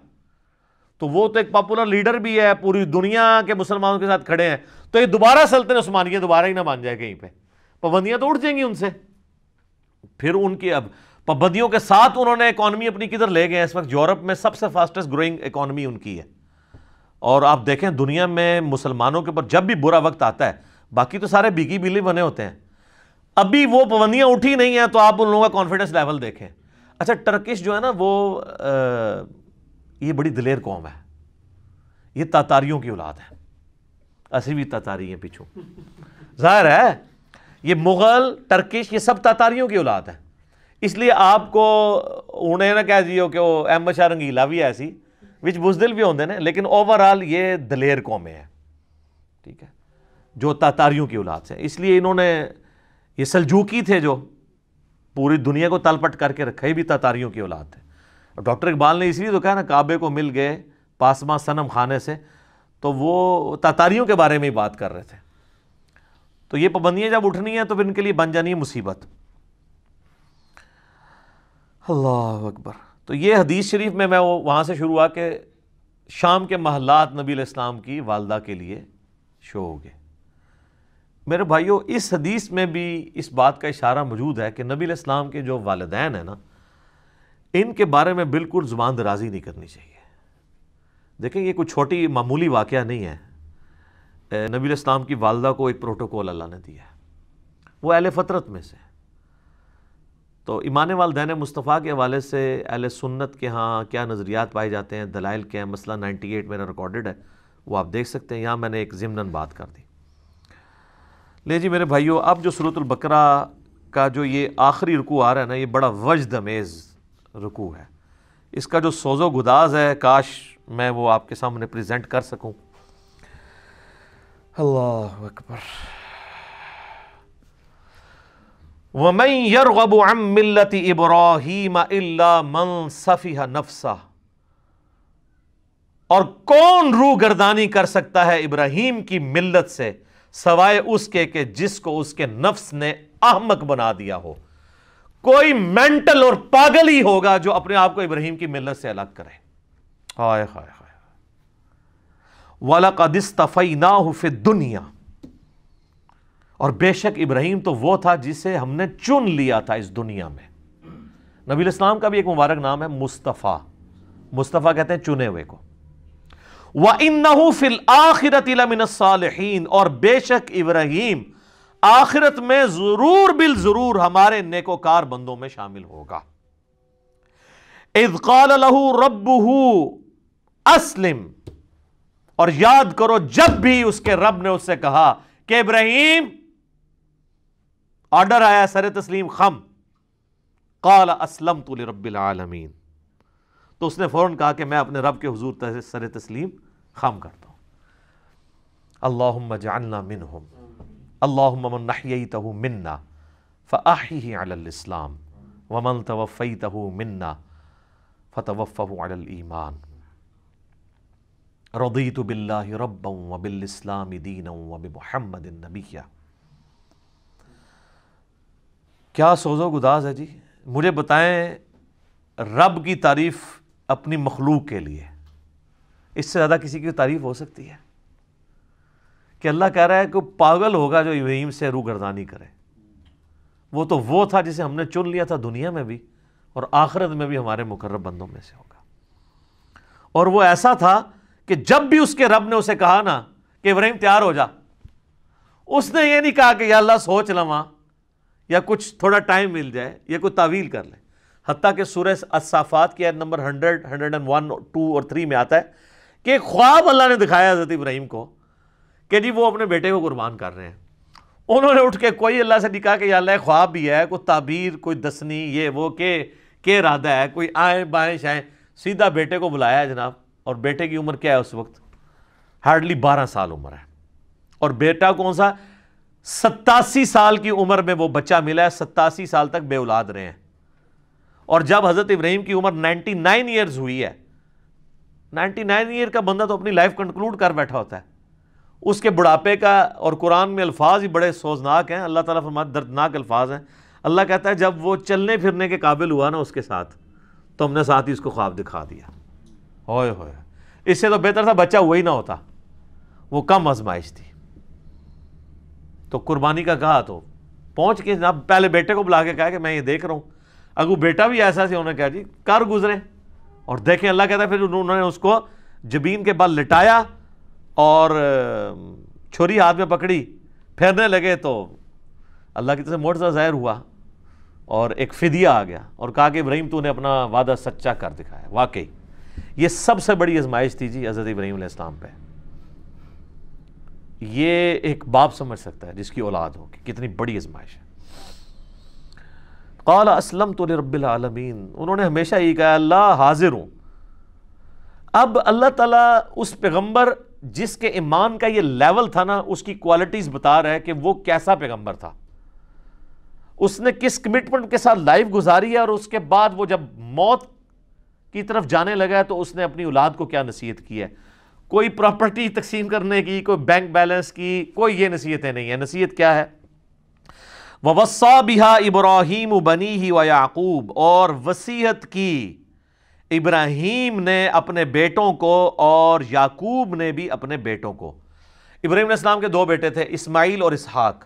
تو وہ تو ایک پاپولر لیڈر بھی ہے، پوری دنیا کے مسلمانوں کے ساتھ کھڑے ہیں، تو یہ دوبارہ سلطنت عثمانیہ دوبارہ ہی نہ مان جائے کہیں پہ. پابندیاں تو اٹھ جائیں گی ان سے. پھر ان کی اب پابندیوں کے ساتھ انہوں نے اکانومی اپنی کدھر لے گئے. اس وقت یورپ میں سب سے فاسٹسٹ گروئنگ اکانومی ان کی ہے. اور آپ دیکھیں دنیا میں مسلمانوں کے اوپر جب بھی برا وقت آتا ہے، باقی تو سارے بھیگی بیلی بنے ہوتے ہیں، ابھی وہ پابندیاں اٹھی نہیں ہیں تو آپ ان لوگوں کا کانفیڈنس لیول دیکھیں. اچھا ٹرکش جو ہے نا وہ یہ بڑی دلیر قوم ہے. یہ تاتاریوں کی اولاد ہے. اسی بھی تاتاری ہیں پیچھوں، ظاہر ہے یہ مغل ٹرکش یہ سب تاتاریوں کی اولاد ہے. اس لیے آپ کو انہیں نہ کہہ دیو کہ وہ احمد شاہ رنگیلا بھی ایسی وچ بزدل بھی ہوندے نے، لیکن اوورال یہ دلیر قومیں ہیں. ٹھیک ہے، جو تاتاریوں کی اولاد سے. اس لیے انہوں نے یہ سلجوکی تھے جو پوری دنیا کو تلپٹ کر کے رکھا، یہ بھی تاتاریوں کی اولاد تھے. ڈاکٹر اقبال نے اس لیے تو کہا نا کعبے کو مل گئے پاسماں صنم خانے سے، تو وہ تاتاریوں کے بارے میں ہی بات کر رہے تھے. تو یہ پابندیاں جب اٹھنی ہیں تو پھر ان کے لیے بن جانی ہے مصیبت. اللہ اکبر. تو یہ حدیث شریف میں وہاں سے شروع ہوا کہ شام کے محلات نبی علیہ السلام کی والدہ کے لیے شو ہو گئے۔ میرے بھائیوں، اس حدیث میں بھی اس بات کا اشارہ موجود ہے کہ نبی علیہ السلام کے جو والدین ہیں نا، ان کے بارے میں بالکل زبان درازی نہیں کرنی چاہیے۔ دیکھیں یہ کوئی چھوٹی معمولی واقعہ نہیں ہے۔ نبی علیہ السلام کی والدہ کو ایک پروٹوکول اللہ نے دیا ہے، وہ اہل فطرت میں سے۔ تو ایمان والدین مصطفیٰ کے حوالے سے اہل سنت کے ہاں کیا نظریات پائے جاتے ہیں، دلائل کیا ہیں، مسئلہ 98 میرا ریکارڈڈ ہے، وہ آپ دیکھ سکتے ہیں۔ یہاں میں نے ایک ضمناً بات کر دی۔ لے جی میرے بھائیوں، اب جو سورۃ البقرہ کا جو یہ آخری رکوع آ رہا ہے نا، یہ بڑا وجد امیز رکوع ہے۔ اس کا جو سوز و گداز ہے، کاش میں وہ آپ کے سامنے پریزنٹ کر سکوں۔ اللہ اکبر۔ وَمَن يَرْغَبُ عَن مِّلَّةِ إِبْرَاهِيمَ إِلَّا مَن سَفِهَ نَفْسَهُ، اور کون روگردانی کر سکتا ہے ابراہیم کی ملت سے سوائے اس کے کہ جس کو اس کے نفس نے احمق بنا دیا ہو۔ کوئی مینٹل اور پاگل ہی ہوگا جو اپنے آپ کو ابراہیم کی ملت سے الگ کرے۔ ہائے ہائے ہائے۔ وَلَقَدِ اصْطَفَيْنَاهُ فِي الدُّنْيَا، اور بے شک ابراہیم تو وہ تھا جسے ہم نے چن لیا تھا اس دنیا میں۔ نبی علیہ السلام کا بھی ایک مبارک نام ہے مصطفیٰ۔ مصطفیٰ کہتے ہیں چنے ہوئے کو۔ وَإِنَّهُ فِي الْآخِرَةِ لَمِنَ الصَّالِحِينَ، اور بے شک ابراہیم آخرت میں ضرور بالضرور ہمارے نیکوکار بندوں میں شامل ہوگا۔ اِذْ قَالَ لَهُ رَبُّهُ أَسْلِمْ، اور یاد کرو جب بھی اس کے رب نے اس سے کہا کہ ابراہیم، آرڈر آیا سر تسلیم خم، قال اسلمت لرب العالمین، تو اس نے فوراً کہا کہ میں اپنے رب کے حضور سر تسلیم خم کرتا ہوں۔ اللہم اجعلنا منہم، اللہم من احییتہ منا فاحیہ علی الاسلام ومن توفیتہ منا فتوفہ علی الایمان، رضیت باللہ ربا وبالاسلام دینا وبمحمد نبیا۔ کیا سوز و گداز ہے جی۔ مجھے بتائیں، رب کی تعریف اپنی مخلوق کے لیے اس سے زیادہ کسی کی تعریف ہو سکتی ہے؟ کہ اللہ کہہ رہا ہے کہ پاگل ہوگا جو ابراہیم سے روگردانی کرے۔ وہ تو وہ تھا جسے ہم نے چن لیا تھا دنیا میں بھی، اور آخرت میں بھی ہمارے مقرب بندوں میں سے ہوگا۔ اور وہ ایسا تھا کہ جب بھی اس کے رب نے اسے کہا نا کہ ابراہیم تیار ہو جا، اس نے یہ نہیں کہا کہ یا اللہ سوچ لواں یا کچھ تھوڑا ٹائم مل جائے یا کوئی تعویل کر لے۔ حتیٰ کہ سورہ الصافات کی آیت نمبر 100، 101، 2 اور 3 میں آتا ہے کہ ایک خواب اللہ نے دکھایا حضرت ابراہیم کو کہ جی وہ اپنے بیٹے کو قربان کر رہے ہیں۔ انہوں نے اٹھ کے کوئی اللہ سے نہیں کہا کہ یا اللہ خواب بھی ہے، کوئی تعبیر، کوئی دسنی، یہ وہ کہ ارادہ ہے، کوئی آئیں بائیں شائیں، سیدھا بیٹے کو بلایا ہے جناب۔ اور بیٹے کی عمر کیا ہے اس وقت؟ ہارڈلی 12 سال عمر ہے۔ اور بیٹا کون سا؟ 87 سال کی عمر میں وہ بچہ ملا ہے، 87 سال تک بے اولاد رہے ہیں۔ اور جب حضرت ابراہیم کی عمر 99 ایئرز ہوئی ہے، 99 ایئر کا بندہ تو اپنی لائف کنکلوڈ کر بیٹھا ہوتا ہے، اس کے بڑھاپے کا، اور قرآن میں الفاظ ہی بڑے سوزناک ہیں، اللہ تعالیٰ فرماتے دردناک الفاظ ہیں۔ اللہ کہتا ہے جب وہ چلنے پھرنے کے قابل ہوا نا اس کے ساتھ، تو ہم نے ساتھ ہی اس کو خواب دکھا دیا۔ ہوئے ہوئے، اس سے تو بہتر تھا بچہ ہوا ہی نہ ہوتا، وہ کم آزمائش تھی۔ تو قربانی کا کہا تو پہنچ کے جناب پہلے بیٹے کو بلا کے کہا کہ میں یہ دیکھ رہا ہوں۔ اگر بیٹا بھی ایسا سی، انہوں نے کہا جی کر گزرے، اور دیکھیں اللہ کہتا ہے پھر انہوں نے اس کو جبین کے بل لٹایا اور چھری ہاتھ میں پکڑی، پھیرنے لگے تو اللہ کی طرف سے معجزہ ظاہر ہوا اور ایک فدیہ آ گیا، اور کہا کہ ابراہیم تو نے اپنا وعدہ سچا کر دکھایا۔ واقعی یہ سب سے بڑی آزمائش تھی جی حضرت ابراہیم علیہ السلام پہ۔ یہ ایک باپ سمجھ سکتا ہے جس کی اولاد ہو کہ کتنی بڑی آزمائش ہے۔ قال اسلمت لرب العالمین، انہوں نے ہمیشہ یہ کہا اللہ حاضر ہوں۔ اب اللہ تعالیٰ اس پیغمبر جس کے ایمان کا یہ لیول تھا نا، اس کی کوالٹیز بتا رہا ہے کہ وہ کیسا پیغمبر تھا، اس نے کس کمٹمنٹ کے ساتھ لائف گزاری ہے، اور اس کے بعد وہ جب موت کی طرف جانے لگا ہے تو اس نے اپنی اولاد کو کیا نصیحت کی ہے۔ کوئی پراپرٹی تقسیم کرنے کی، کوئی بینک بیلنس کی، کوئی یہ نصیحتیں نہیں ہیں۔ نصیحت کیا ہے؟ وَوَصَّى بِهَا إِبْرَاهِيمُ بَنِيهِ وَيَعْقُوبُ، اور وصیت کی ابراہیم نے اپنے بیٹوں کو اور یعقوب نے بھی اپنے بیٹوں کو. ابراہیم علیہ السلام کے دو بیٹے تھے، اسماعیل اور اسحاق.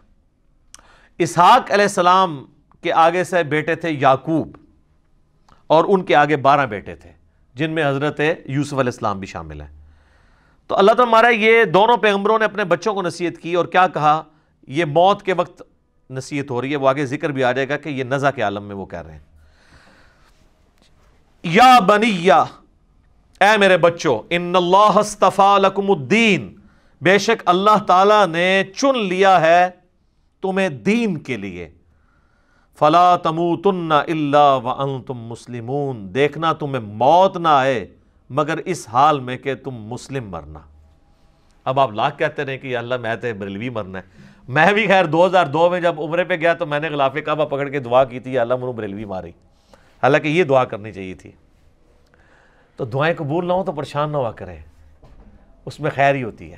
اسحاق علیہ السلام کے آگے سے بیٹے تھے یعقوب، اور ان کے آگے 12 بیٹے تھے جن میں حضرت یوسف علیہ السلام بھی شامل ہیں. تو اللہ تعالیٰ ہمارا یہ دونوں پیغمبروں نے اپنے بچوں کو نصیحت کی، اور کیا کہا؟ یہ موت کے وقت نصیحت ہو رہی ہے، وہ آگے ذکر بھی آ جائے گا کہ یہ نزع کے عالم میں وہ کہہ رہے ہیں. یا بنی، اے میرے بچوں، ان اللہ اصطفیٰ لکم الدین، بے شک اللہ تعالیٰ نے چن لیا ہے تمہیں دین کے لیے. فلا تموتن الا وانتم مسلمون، دیکھنا تمہیں موت نہ آئے مگر اس حال میں کہ تم مسلم مرنا. اب آپ لاکھ کہتے رہے کہ یا اللہ میں تو بریلوی مرنا ہے. میں بھی خیر 2002 میں جب عمرے پہ گیا تو میں نے غلاف کعبہ پکڑ کے دعا کی تھی، یا اللہ منو بریلوی ماری. حالانکہ یہ دعا کرنی چاہیے تھی. تو دعائیں قبول نہ ہوں تو پریشان نہ ہوا کریں، اس میں خیر ہی ہوتی ہے.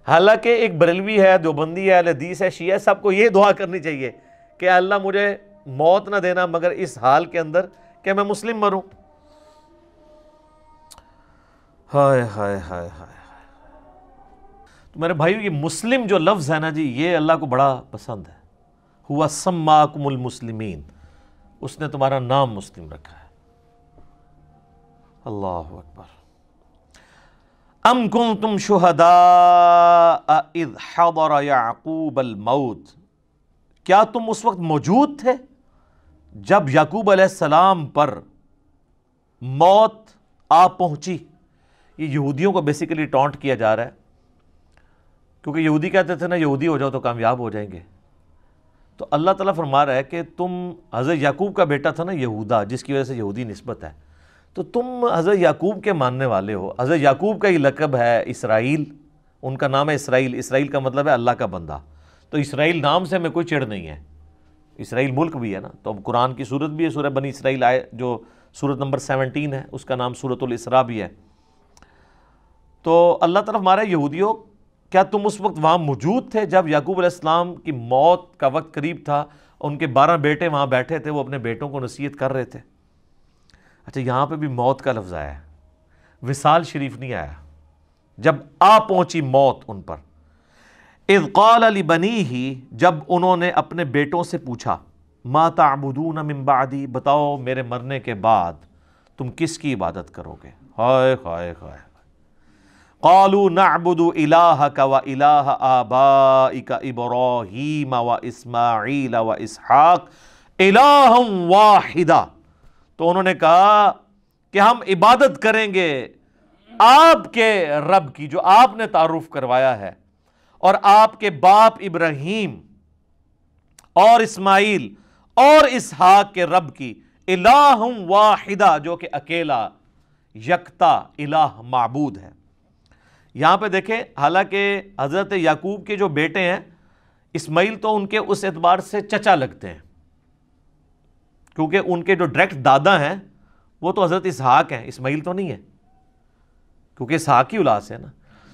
حالانکہ ایک بریلوی ہے، دیوبندی ہے، اہل حدیث ہے، شیعہ ہے، سب کو یہ دعا کرنی چاہیے کہ اللہ مجھے موت نہ دینا مگر اس حال کے اندر کہ میں مسلم مروں. ہائے ہائے ہائے ہائے. تو میرے بھائیو، یہ مسلم جو لفظ ہے نا جی، یہ اللہ کو بڑا پسند ہے. ہوا سماکم المسلمین، اس نے تمہارا نام مسلم رکھا ہے. اللہ اکبر. ام کنتم شہداء اذ حضر یعقوب الموت، کیا تم اس وقت موجود تھے جب یعقوب علیہ السلام پر موت آ پہنچی؟ یہ یہودیوں کو بیسیکلی ٹونٹ کیا جا رہا ہے، کیونکہ یہودی کہتے تھے نا یہودی ہو جاؤ تو کامیاب ہو جائیں گے. تو اللہ تعالیٰ فرما رہا ہے کہ تم حضرت یعقوب کا بیٹا تھا نا یہودا، جس کی وجہ سے یہودی نسبت ہے، تو تم حضرت یعقوب کے ماننے والے ہو. حضرت یعقوب کا ہی لقب ہے اسرائیل، ان کا نام ہے اسرائیل. اسرائیل کا مطلب ہے اللہ کا بندہ. تو اسرائیل نام سے ہمیں کوئی چڑ نہیں ہے، اسرائیل ملک بھی ہے نا. تو اب قرآن کی صورت بھی ہے، سورہ بنی اسرائیل آئے جو سورت نمبر 17 ہے، اس کا نام سورۃ الاسراء بھی ہے. تو اللہ تعالیٰ ہمارے یہودیوں، کیا تم اس وقت وہاں موجود تھے جب یعقوب علیہ السلام کی موت کا وقت قریب تھا؟ ان کے 12 بیٹے وہاں بیٹھے تھے، وہ اپنے بیٹوں کو نصیحت کر رہے تھے. اچھا، یہاں پہ بھی موت کا لفظ آیا ہے، وصال شریف نہیں آیا. جب آ پہنچی موت ان پر. اذ قال لبنیہ، جب انہوں نے اپنے بیٹوں سے پوچھا، ما تعبدون من بعدی، بتاؤ میرے مرنے کے بعد تم کس کی عبادت کرو گے؟ ہائے ہائے ہائے. قالوا نعبد الہک و الہ آبائک ابراہیم و اسماعیل و اسحاق الہا واحدا. تو انہوں نے کہا کہ ہم عبادت کریں گے آپ کے رب کی، جو آپ نے تعارف کروایا ہے، اور آپ کے باپ ابراہیم اور اسماعیل اور اسحاق کے رب کی، الہ واحدہ، جو کہ اکیلا یکتا الہ معبود ہے. یہاں پہ دیکھیں، حالانکہ حضرت یعقوب کے جو بیٹے ہیں، اسماعیل تو ان کے اس اعتبار سے چچا لگتے ہیں، کیونکہ ان کے جو ڈائریکٹ دادا ہیں وہ تو حضرت اسحاق ہیں، اسماعیل تو نہیں ہے، کیونکہ اسحاق کی اولاد سے ہے نا.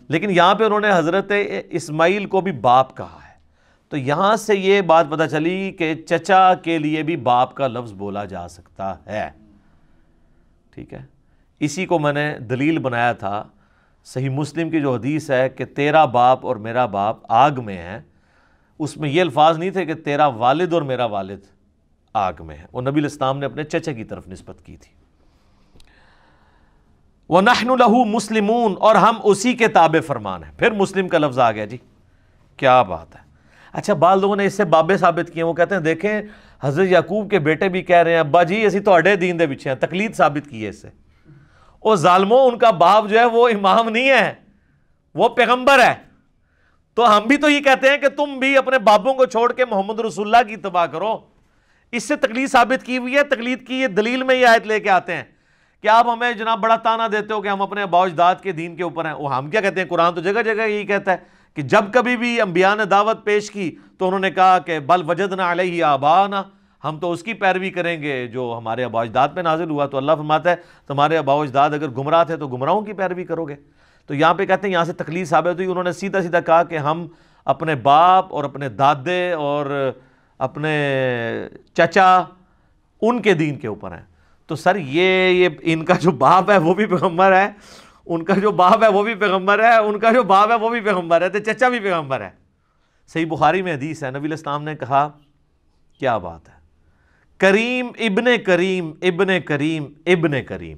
لیکن یہاں پہ انہوں نے حضرت اسماعیل کو بھی باپ کہا ہے. تو یہاں سے یہ بات پتہ چلی کہ چچا کے لیے بھی باپ کا لفظ بولا جا سکتا ہے. ٹھیک ہے، اسی کو میں نے دلیل بنایا تھا. صحیح مسلم کی جو حدیث ہے کہ تیرا باپ اور میرا باپ آگ میں ہے، اس میں یہ الفاظ نہیں تھے کہ تیرا والد اور میرا والد آگ میں ہے. وہ نبی علیہ السلام نے اپنے چچا کی طرف نسبت کی تھی. وَنَحْنُ لَهُ مُسْلِمُونَ، اور ہم اسی کے تابع فرمان ہیں. پھر مسلم کا لفظ آ گیا جی، کیا بات ہے. اچھا، بعض لوگوں نے اس سے بابے ثابت کیے. وہ کہتے ہیں دیکھیں حضرت یعقوب کے بیٹے بھی کہہ رہے ہیں ابا جی اسی تو دین دے پیچھے ہیں، تقلید ثابت کی ہے اس سے. او ظالموں، ان کا باپ جو ہے وہ امام نہیں ہے، وہ پیغمبر ہے. تو ہم بھی تو یہ کہتے ہیں کہ تم بھی اپنے باپوں کو چھوڑ کے محمد رسول اللہ کی اتباع کرو. اس سے تقلید ثابت کی ہوئی ہے. تقلید کی یہ دلیل میں یہ آیت لے کے آتے ہیں کہ آپ ہمیں جناب بڑا تانا دیتے ہو کہ ہم اپنے آباء و اجداد کے دین کے اوپر ہیں. وہ ہم کیا کہتے ہیں؟ قرآن تو جگہ جگہ یہی کہتا ہے کہ جب کبھی بھی انبیاء نے دعوت پیش کی تو انہوں نے کہا کہ بل وجدنا علیہ آباءنا، ہم تو اس کی پیروی کریں گے جو ہمارے آباء و اجداد پہ نازل ہوا. تو اللہ فرماتا ہے تمہارے آباء و اجداد اگر گمراہ تھے تو گمراہوں کی پیروی کرو گے. تو یہاں پہ کہتے ہیں یہاں سے تقلید ثابت ہوئی. انہوں نے سیدھا سیدھا کہا کہ ہم اپنے باپ اور اپنے دادے اور اپنے چچا ان کے دین کے اوپر ہیں. تو سر یہ ان کا جو باپ ہے وہ بھی پیغمبر ہے، ان کا جو باپ ہے وہ بھی پیغمبر ہے، ان کا جو باپ ہے وہ بھی پیغمبر ہے، تو چچا بھی پیغمبر ہے۔ صحیح بخاری میں حدیث ہے، نبی علیہ السلام نے کہا، کیا بات ہے، کریم ابن کریم ابن کریم ابن کریم،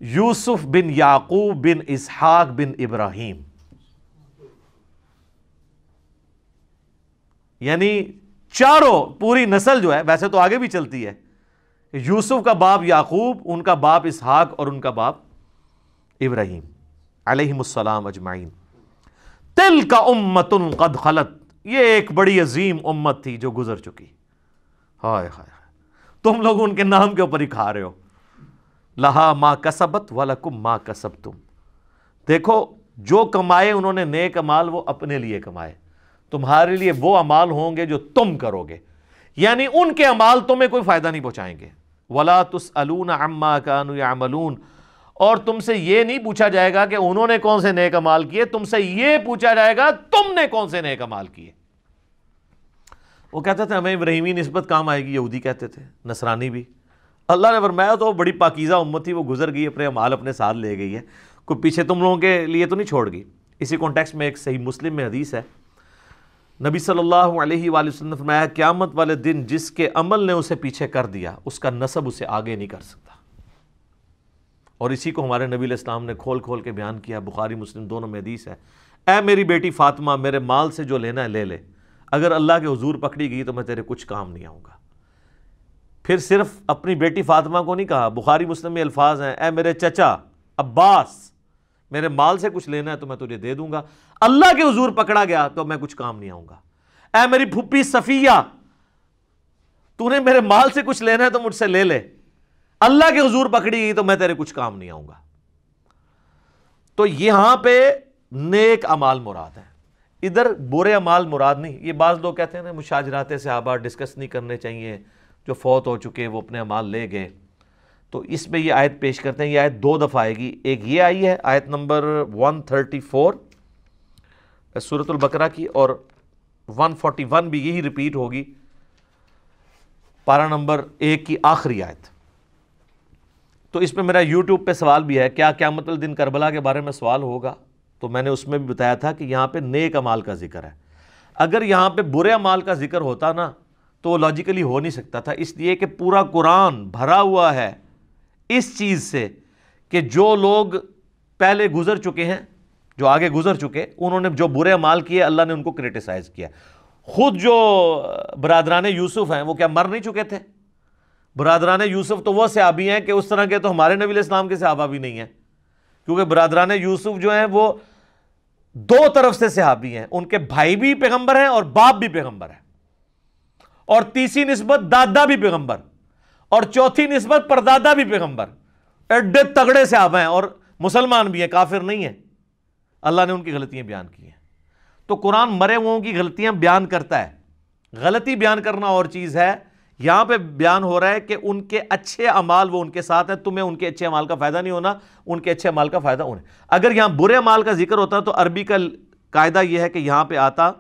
یوسف بن یعقوب بن اسحاق بن ابراہیم، یعنی چاروں پوری نسل جو ہے، ویسے تو آگے بھی چلتی ہے، یوسف کا باپ یعقوب، ان کا باپ اسحاق اور ان کا باپ ابراہیم علیہم السلام اجمعین۔ تلک امۃ قد خلت، یہ ایک بڑی عظیم امت تھی جو گزر چکی، ہائے ہائے، تم لوگ ان کے نام کے اوپر ہی کھا رہے ہو، لہا ما کسبت ولکم ما کسبتم، دیکھو جو کمائے انہوں نے نیک اعمال وہ اپنے لیے کمائے، تمہارے لیے وہ اعمال ہوں گے جو تم کرو گے، یعنی ان کے اعمال تمہیں کوئی فائدہ نہیں پہنچائیں گے۔ وَلَا تُسْأَلُونَ عَمَّا كَانُوا يَعْمَلُونَ، اور تم سے یہ نہیں پوچھا جائے گا کہ انہوں نے کون سے نیک اعمال کیے، تم سے یہ پوچھا جائے گا تم نے کون سے نیک اعمال کیے۔ وہ کہتے تھے ہمیں ابراہیمی نسبت کام آئے گی، یہودی کہتے تھے، نصرانی بھی۔ اللہ نے فرمایا تو بڑی پاکیزہ امت تھی، وہ گزر گئی، اپنے اعمال اپنے ساتھ لے گئی ہے، کوئی پیچھے تم لوگوں کے لیے تو نہیں چھوڑ گئی۔ اسی کانٹیکسٹ میں ایک صحیح مسلم میں حدیث ہے، نبی صلی اللہ علیہ وآلہ وسلم نے فرمایا قیامت والے دن جس کے عمل نے اسے پیچھے کر دیا اس کا نسب اسے آگے نہیں کر سکتا، اور اسی کو ہمارے نبی علیہ السلام نے کھول کھول کے بیان کیا، بخاری مسلم دونوں میں حدیث ہے، اے میری بیٹی فاطمہ میرے مال سے جو لینا ہے لے لے، اگر اللہ کے حضور پکڑی گئی تو میں تیرے کچھ کام نہیں آؤں گا۔ پھر صرف اپنی بیٹی فاطمہ کو نہیں کہا، بخاری مسلم میں الفاظ ہیں، اے میرے چچا عباس میرے مال سے کچھ لینا ہے تو میں تجھے دے دوں گا، اللہ کے حضور پکڑا گیا تو میں کچھ کام نہیں آؤں گا۔ اے میری پھپھی صفیہ تو نے میرے مال سے کچھ لینا ہے تو مجھ سے لے لے، اللہ کے حضور پکڑی گئی تو میں تیرے کچھ کام نہیں آؤں گا۔ تو یہاں پہ نیک اعمال مراد ہیں، ادھر برے اعمال مراد نہیں۔ یہ بعض لوگ کہتے ہیں نا مشاجرات صحابہ ڈسکس نہیں کرنے چاہیے، جو فوت ہو چکے وہ اپنے اعمال لے گئے، تو اس میں یہ آیت پیش کرتے ہیں۔ یہ آیت دو دفعہ آئے گی، ایک یہ آئی ہے آیت نمبر 134 سورۃ البقرہ کی، اور 141 بھی یہی ریپیٹ ہوگی، پارہ نمبر 1 کی آخری آیت۔ تو اس میں میرا یوٹیوب پہ سوال بھی ہے، کیا قیامت الدن کربلا کے بارے میں سوال ہوگا؟ تو میں نے اس میں بھی بتایا تھا کہ یہاں پہ نیک اعمال کا ذکر ہے، اگر یہاں پہ برے اعمال کا ذکر ہوتا نا تو وہ لاجیکلی ہو نہیں سکتا تھا، اس لیے کہ پورا قرآن بھرا ہوا ہے اس چیز سے کہ جو لوگ پہلے گزر چکے ہیں، جو آگے گزر چکے، انہوں نے جو برے اعمال کیے اللہ نے ان کو کرٹیسائز کیا۔ خود جو برادران یوسف ہیں وہ کیا مر نہیں چکے تھے؟ برادران یوسف تو وہ صحابی ہیں کہ اس طرح کے تو ہمارے نبی علیہ السلام کے صحابہ بھی نہیں ہیں، کیونکہ برادران یوسف جو ہیں وہ دو طرف سے صحابی ہیں، ان کے بھائی بھی پیغمبر ہیں اور باپ بھی پیغمبر ہیں، اور تیسری نسبت دادا بھی پیغمبر، اور چوتھی نسبت پردادا بھی پیغمبر، ایڈے تگڑے صحابہ ہیں، اور مسلمان بھی ہیں، کافر نہیں ہیں۔ اللہ نے ان کی غلطیاں بیان کی ہیں۔ تو قرآن مرے ہوئوں کی غلطیاں بیان کرتا ہے، غلطی بیان کرنا اور چیز ہے، یہاں پہ بیان ہو رہا ہے کہ ان کے اچھے اعمال وہ ان کے ساتھ ہیں، تمہیں ان کے اچھے اعمال کا فائدہ نہیں ہونا، ان کے اچھے اعمال کا فائدہ انہیں۔ اگر یہاں برے اعمال کا ذکر ہوتا تو عربی کا قاعدہ یہ ہے کہ یہاں پہ آتا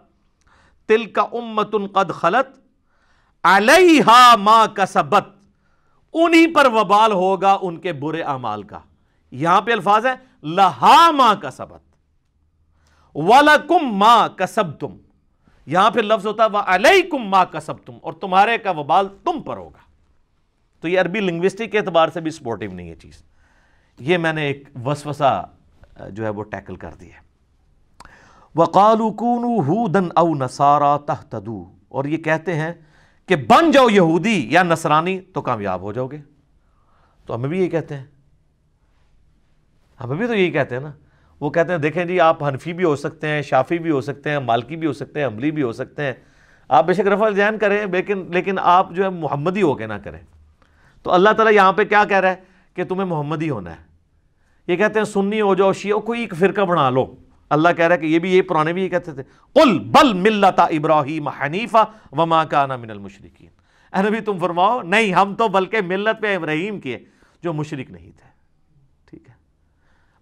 تلک امۃ قد خلت علیہا ما کسبت، انہی پر وبال ہوگا ان کے برے اعمال کا۔ یہاں پہ الفاظ ہے لہا ما کسبت وَلَكُمْ مَا كَسَبْتُمْ، یہاں پہ لفظ ہوتا ہے وَعَلَيْكُمْ مَا كَسَبْتُمْ، اور تمہارے کا وبال تم پر ہوگا۔ تو یہ عربی لنگوسٹک کے اعتبار سے بھی سپورٹیو نہیں ہے چیز، یہ میں نے ایک وسوسہ جو ہے وہ ٹیکل کر دیا۔ وَقَالُوا كُونُوا هُودًا أَوْ نَصَارَىٰ تَهْتَدُوا، اور یہ کہتے ہیں کہ بن جاؤ یہودی یا نصرانی تو کامیاب ہو جاؤ گے۔ تو ہمیں بھی یہی کہتے ہیں، ہمیں بھی تو یہی کہتے ہیں نا، وہ کہتے ہیں دیکھیں جی آپ حنفی بھی ہو سکتے ہیں، شافی بھی ہو سکتے ہیں، مالکی بھی ہو سکتے ہیں، حنبلی بھی ہو سکتے ہیں، آپ بے شک رفع الذہن کریں لیکن آپ جو ہے محمدی ہو کے نہ کریں۔ تو اللہ تعالیٰ یہاں پہ کیا کہہ رہا ہے کہ تمہیں محمدی ہونا ہے۔ یہ کہتے ہیں سنی ہو جاؤ، شیعہ، کوئی ایک فرقہ بنا لو۔ اللہ کہہ رہا ہے کہ یہ بھی، یہ پرانے بھی یہ کہتے تھے، قل بل ملت ابراہیم حنیفا وما کان من المشرکین، اے نبی تم فرماؤ نہیں، ہم تو بلکہ ملت پہ ابراہیم کی جو مشرک نہیں تھے۔ ٹھیک ہے،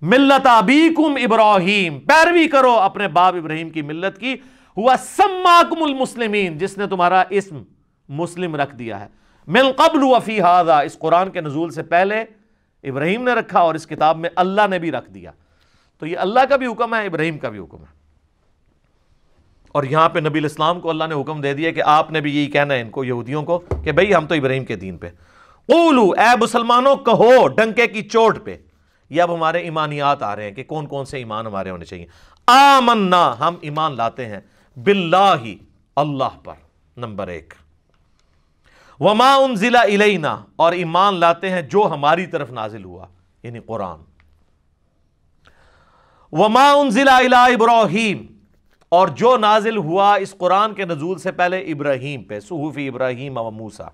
ملت ابیکم ابراہیم، پیروی کرو اپنے باپ ابراہیم کی ملت کی، ہوا سماکم المسلمین، جس نے تمہارا اسم مسلم رکھ دیا ہے۔ من قبل وفی ھذا، اس قرآن کے نزول سے پہلے ابراہیم نے رکھا اور اس کتاب میں اللہ نے بھی رکھ دیا۔ تو یہ اللہ کا بھی حکم ہے، ابراہیم کا بھی حکم ہے، اور یہاں پہ نبی الاسلام کو اللہ نے حکم دے دیا کہ آپ نے بھی یہی کہنا ہے ان کو، یہودیوں کو، کہ بھئی ہم تو ابراہیم کے دین پہ۔ قولو، اے مسلمانوں کہو ڈنکے کی چوٹ پہ، یہ اب ہمارے ایمانیات آ رہے ہیں کہ کون کون سے ایمان ہمارے ہونے چاہیے۔ آمنا، ہم ایمان لاتے ہیں، باللہ، اللہ پر، نمبر 1، وما انزل الینا، اور ایمان لاتے ہیں جو ہماری طرف نازل ہوا، یعنی قرآن، وما انزل الی ابراہیم، اور جو نازل ہوا اس قرآن کے نزول سے پہلے ابراہیم پہ، صحف ابراہیم و موسیٰ،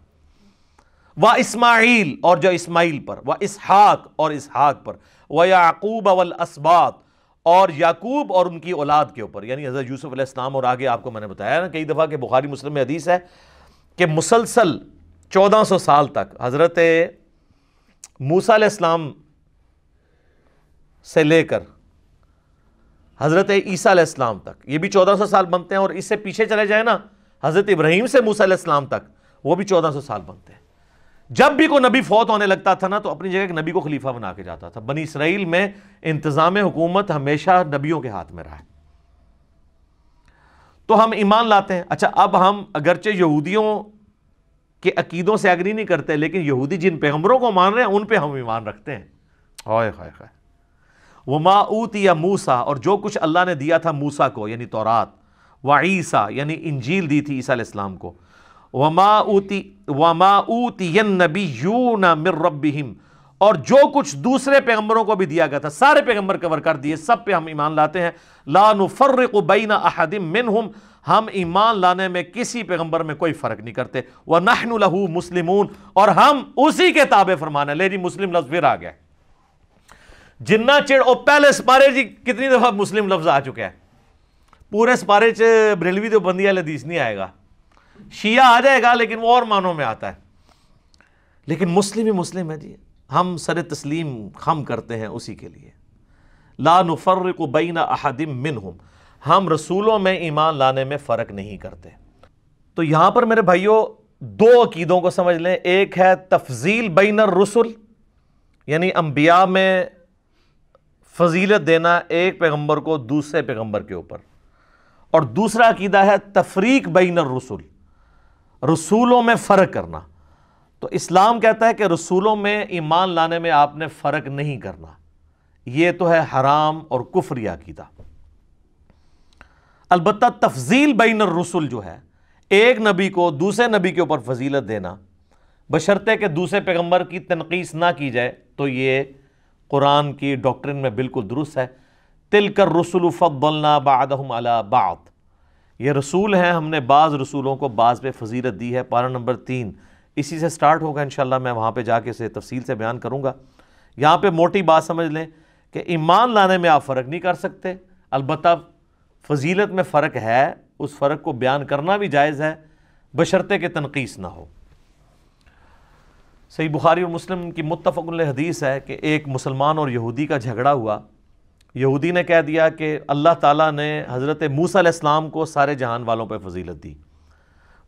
و اسماعیل، اور جو اسماعیل پر، و اسحاق، اور اسحاق پر، و یعقوب والاسباط، اور یعقوب اور ان کی اولاد کے اوپر، یعنی حضرت یوسف علیہ السلام، اور آگے آپ کو میں نے بتایا نا کئی دفعہ کہ بخاری مسلم میں حدیث ہے کہ مسلسل 1400 سال تک حضرت موسیٰ علیہ السلام سے لے کر حضرت عیسیٰ علیہ السلام تک، یہ بھی 1400 سال بنتے ہیں، اور اس سے پیچھے چلے جائیں نا حضرت ابراہیم سے موسیٰ علیہ السلام تک، وہ بھی 1400 سال بنتے ہیں۔ جب بھی کوئی نبی فوت ہونے لگتا تھا نا تو اپنی جگہ ایک نبی کو خلیفہ بنا کے جاتا تھا۔ بنی اسرائیل میں انتظام حکومت ہمیشہ نبیوں کے ہاتھ میں رہا ہے۔ تو ہم ایمان لاتے ہیں۔ اچھا، اب ہم اگرچہ یہودیوں کے عقیدوں سے ایگری نہیں کرتے، لیکن یہودی جن پیغمبروں کو مان رہے ہیں ان پہ ہم ایمان رکھتے ہیں۔ ہائے ہائے ہائے، وما اوتی موسیٰ، اور جو کچھ اللہ نے دیا تھا موسیٰ کو، یعنی تورات، وعیسیٰ، یعنی انجیل دی تھی عیسیٰ علیہ السلام کو، وما اوتی النبیون من ربہم، اور جو کچھ دوسرے پیغمبروں کو بھی دیا گیا تھا، سارے پیغمبر کور کر دیے، سب پہ ہم ایمان لاتے ہیں۔ لا نفرق بین احد منہم، ہم ایمان لانے میں کسی پیغمبر میں کوئی فرق نہیں کرتے۔ وَنَحْنُ لَهُ مسلمون، اور ہم اسی کے تابع فرمان ہے۔ لے جی مسلم لفظ پھر آ گیا، جنہ چڑ او پہلے سپارے جی کتنی دفعہ مسلم لفظ آ چکا ہے، پورے سپارے چ بریلوی تو بندی والا حدیث نہیں آئے گا، شیعہ آ جائے گا لیکن وہ اور معنوں میں آتا ہے، لیکن مسلم ہی مسلم ہے جی، ہم سر تسلیم خم کرتے ہیں اسی کے لیے۔ لا نفرق بین احد منہم، ہم رسولوں میں ایمان لانے میں فرق نہیں کرتے۔ تو یہاں پر میرے بھائیوں دو عقیدوں کو سمجھ لیں، ایک ہے تفضیل بین الرسل، یعنی انبیاء میں فضیلت دینا ایک پیغمبر کو دوسرے پیغمبر کے اوپر، اور دوسرا عقیدہ ہے تفریق بین الرسل، رسولوں میں فرق کرنا۔ تو اسلام کہتا ہے کہ رسولوں میں ایمان لانے میں آپ نے فرق نہیں کرنا، یہ تو ہے حرام اور کفری عقیدہ۔ البتہ تفضیل بین الرسل جو ہے، ایک نبی کو دوسرے نبی کے اوپر فضیلت دینا بشرطے کہ دوسرے پیغمبر کی تنقیص نہ کی جائے، تو یہ قرآن کی ڈاکٹرن میں بالکل درست ہے۔ تلک الرسل فضلنا بعضهم علی بعض، یہ رسول ہیں، ہم نے بعض رسولوں کو بعض پہ فضیلت دی ہے۔ پارہ نمبر 3 اسی سے سٹارٹ ہوگا انشاءاللہ، میں وہاں پہ جا کے اسے تفصیل سے بیان کروں گا۔ یہاں پہ موٹی بات سمجھ لیں کہ ایمان لانے میں آپ فرق نہیں کر سکتے، البتہ فضیلت میں فرق ہے، اس فرق کو بیان کرنا بھی جائز ہے بشرطے کہ تنقیص نہ ہو۔ صحیح بخاری اور مسلم کی متفق علیہ حدیث ہے کہ ایک مسلمان اور یہودی کا جھگڑا ہوا، یہودی نے کہہ دیا کہ اللہ تعالیٰ نے حضرت موسیٰ علیہ السلام کو سارے جہان والوں پہ فضیلت دی،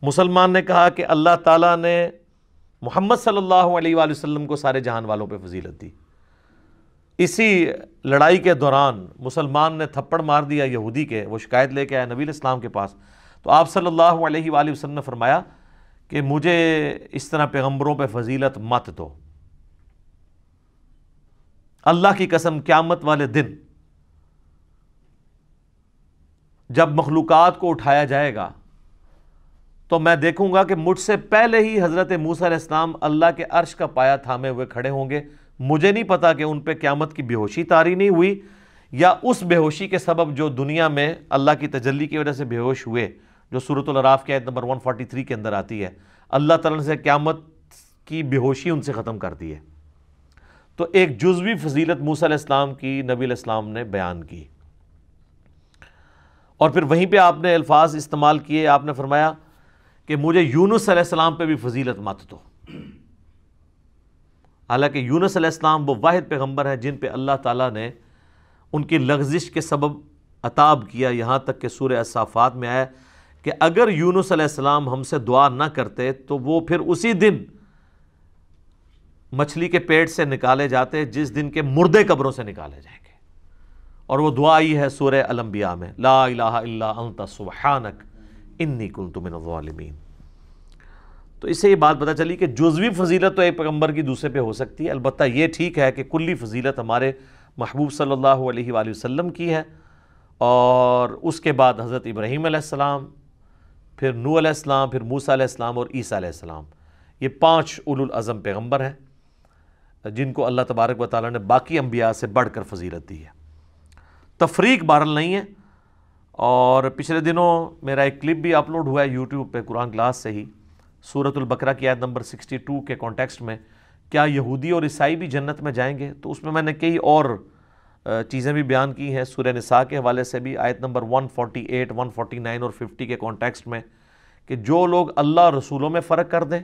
مسلمان نے کہا کہ اللہ تعالیٰ نے محمد صلی اللہ علیہ وآلہ وسلم کو سارے جہان والوں پہ فضیلت دی۔ اسی لڑائی کے دوران مسلمان نے تھپڑ مار دیا یہودی کے، وہ شکایت لے کے آیا نبی علیہ السلام کے پاس، تو آپ صلی اللہ علیہ وآلہ وسلم نے فرمایا کہ مجھے اس طرح پیغمبروں پہ فضیلت مت دو، اللہ کی قسم قیامت والے دن جب مخلوقات کو اٹھایا جائے گا تو میں دیکھوں گا کہ مجھ سے پہلے ہی حضرت موسیٰ علیہ السلام اللہ کے عرش کا پایا تھامے ہوئے کھڑے ہوں گے۔ مجھے نہیں پتا کہ ان پہ قیامت کی بے ہوشی طاری نہیں ہوئی، یا اس بے ہوشی کے سبب جو دنیا میں اللہ کی تجلی کی وجہ سے بے ہوش ہوئے، جو سورۃ الاعراف کی آیت نمبر 143 کے اندر آتی ہے، اللہ تعالیٰ سے قیامت کی بے ہوشی ان سے ختم کر دی ہے۔ تو ایک جزوی فضیلت موسیٰ علیہ السلام کی نبی علیہ السلام نے بیان کی، اور پھر وہیں پہ آپ نے الفاظ استعمال کیے، آپ نے فرمایا کہ مجھے یونس علیہ السلام پہ بھی فضیلت مت دو، حالانکہ یونس علیہ السلام وہ واحد پیغمبر ہیں جن پہ اللہ تعالیٰ نے ان کی لغزش کے سبب عطاب کیا، یہاں تک کہ سورہ الصافات میں آیا کہ کہ اگر یونس علیہ السلام ہم سے دعا نہ کرتے تو وہ پھر اسی دن مچھلی کے پیٹ سے نکالے جاتے جس دن کے مردے قبروں سے نکالے جائیں گے. اور وہ دعا ہی ہے سورہ الانبیاء میں، لا الہ الا انت سبحانک انی کنت من الظالمین. تو اس سے یہ بات پتہ چلی کہ جزوی فضیلت تو ایک پیغمبر کی دوسرے پہ ہو سکتی ہے، البتہ یہ ٹھیک ہے کہ کلی فضیلت ہمارے محبوب صلی اللہ علیہ وآلہ وسلم کی ہے. اور اس کے بعد حضرت ابراہیم علیہ السلام، پھر نوح علیہ السلام، پھر موسیٰ علیہ السلام اور عیسیٰ علیہ السلام، یہ 5 اولو العزم پیغمبر ہیں جن کو اللہ تبارک و تعالیٰ نے باقی انبیاء سے بڑھ کر فضیلت دی ہے. تفریق بہرحال نہیں ہے. اور پچھلے دنوں میرا ایک کلپ بھی اپلوڈ ہوا ہے یوٹیوب پہ قرآن کلاس سے ہی، سورۃ البقرہ کی آیت نمبر 62 کے کانٹیکسٹ میں، کیا یہودی اور عیسائی بھی جنت میں جائیں گے؟ تو اس میں نے کئی اور چیزیں بھی بیان کی ہیں سورہ نساء کے حوالے سے بھی، آیت نمبر 148، 149 اور 50 کے کانٹیکسٹ میں، کہ جو لوگ اللہ اور رسولوں میں فرق کر دیں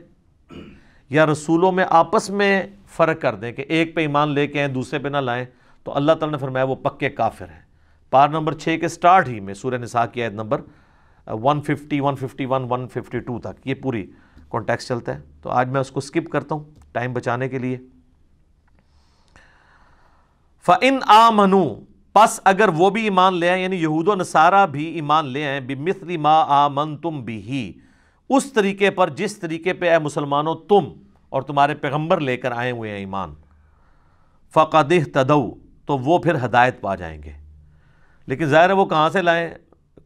یا رسولوں میں آپس میں فرق کر دیں کہ ایک پہ ایمان لے کے آئیں دوسرے پہ نہ لائیں، تو اللہ تعالیٰ نے فرمایا وہ پکے کافر ہیں. پار نمبر 6 کے سٹارٹ ہی میں سورہ نساء کی آیت نمبر 150، 151، 152 تک یہ پوری کانٹیکسٹ چلتا ہے. تو آج میں اس کو سکپ کرتا ہوں ٹائم بچانے کے لیے. فَإِنْ آمَنُوا، پس اگر وہ بھی ایمان لے آئیں، یعنی یہود و نصارہ بھی ایمان لے آئیں، بِمِثْلِ مَا آمَنْتُمْ بِهِ، اس طریقے پر جس طریقے پہ اے مسلمانوں تم اور تمہارے پیغمبر لے کر آئے ہوئے ہیں ایمان، فَقَدْ اهْتَدَوْا، تو وہ پھر ہدایت پا جائیں گے. لیکن ظاہر ہے وہ کہاں سے لائیں؟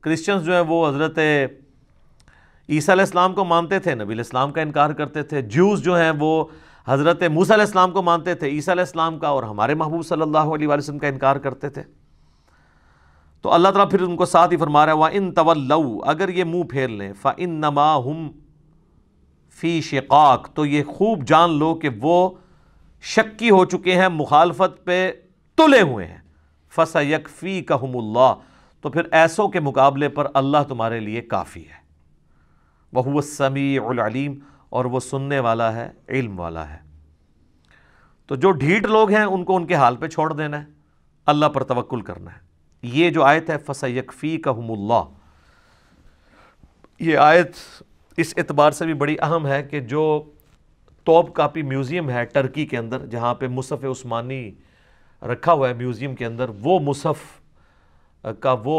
کرسچنز جو ہیں وہ حضرت عیسیٰ علیہ السلام کو مانتے تھے، نبی علیہ السلام کا انکار کرتے تھے. جیوز جو ہیں وہ حضرت موسیٰ علیہ السلام کو مانتے تھے، عیسیٰ علیہ السلام کا اور ہمارے محبوب صلی اللہ علیہ وآلہ وسلم کا انکار کرتے تھے. تو اللہ تعالیٰ پھر ان کو ساتھ ہی فرما رہا ہے وَإِن تَوَلَّوْا، اگر یہ منہ پھیر لیں، فَإِنَّمَا هُمْ فِي شِقَاقٍ، تو یہ خوب جان لو کہ وہ شکی ہو چکے ہیں، مخالفت پہ تلے ہوئے ہیں. فَسَيَكْفِيكَهُمُ اللَّهُ، تو پھر ایسوں کے مقابلے پر اللہ تمہارے لیے کافی ہے. وَهُوَ السَّمِيعُ الْعَلِيمُ، اور وہ سننے والا ہے، علم والا ہے. تو جو ڈھیٹ لوگ ہیں ان کو ان کے حال پہ چھوڑ دینا ہے، اللہ پر توکل کرنا ہے. یہ جو آیت ہے فَسَيَكْفِيكَهُمُ اللَّهُ، یہ آیت اس اعتبار سے بھی بڑی اہم ہے کہ جو توپ کاپی میوزیم ہے ٹرکی کے اندر، جہاں پہ مصحف عثمانی رکھا ہوا ہے میوزیم کے اندر، وہ مصحف کا وہ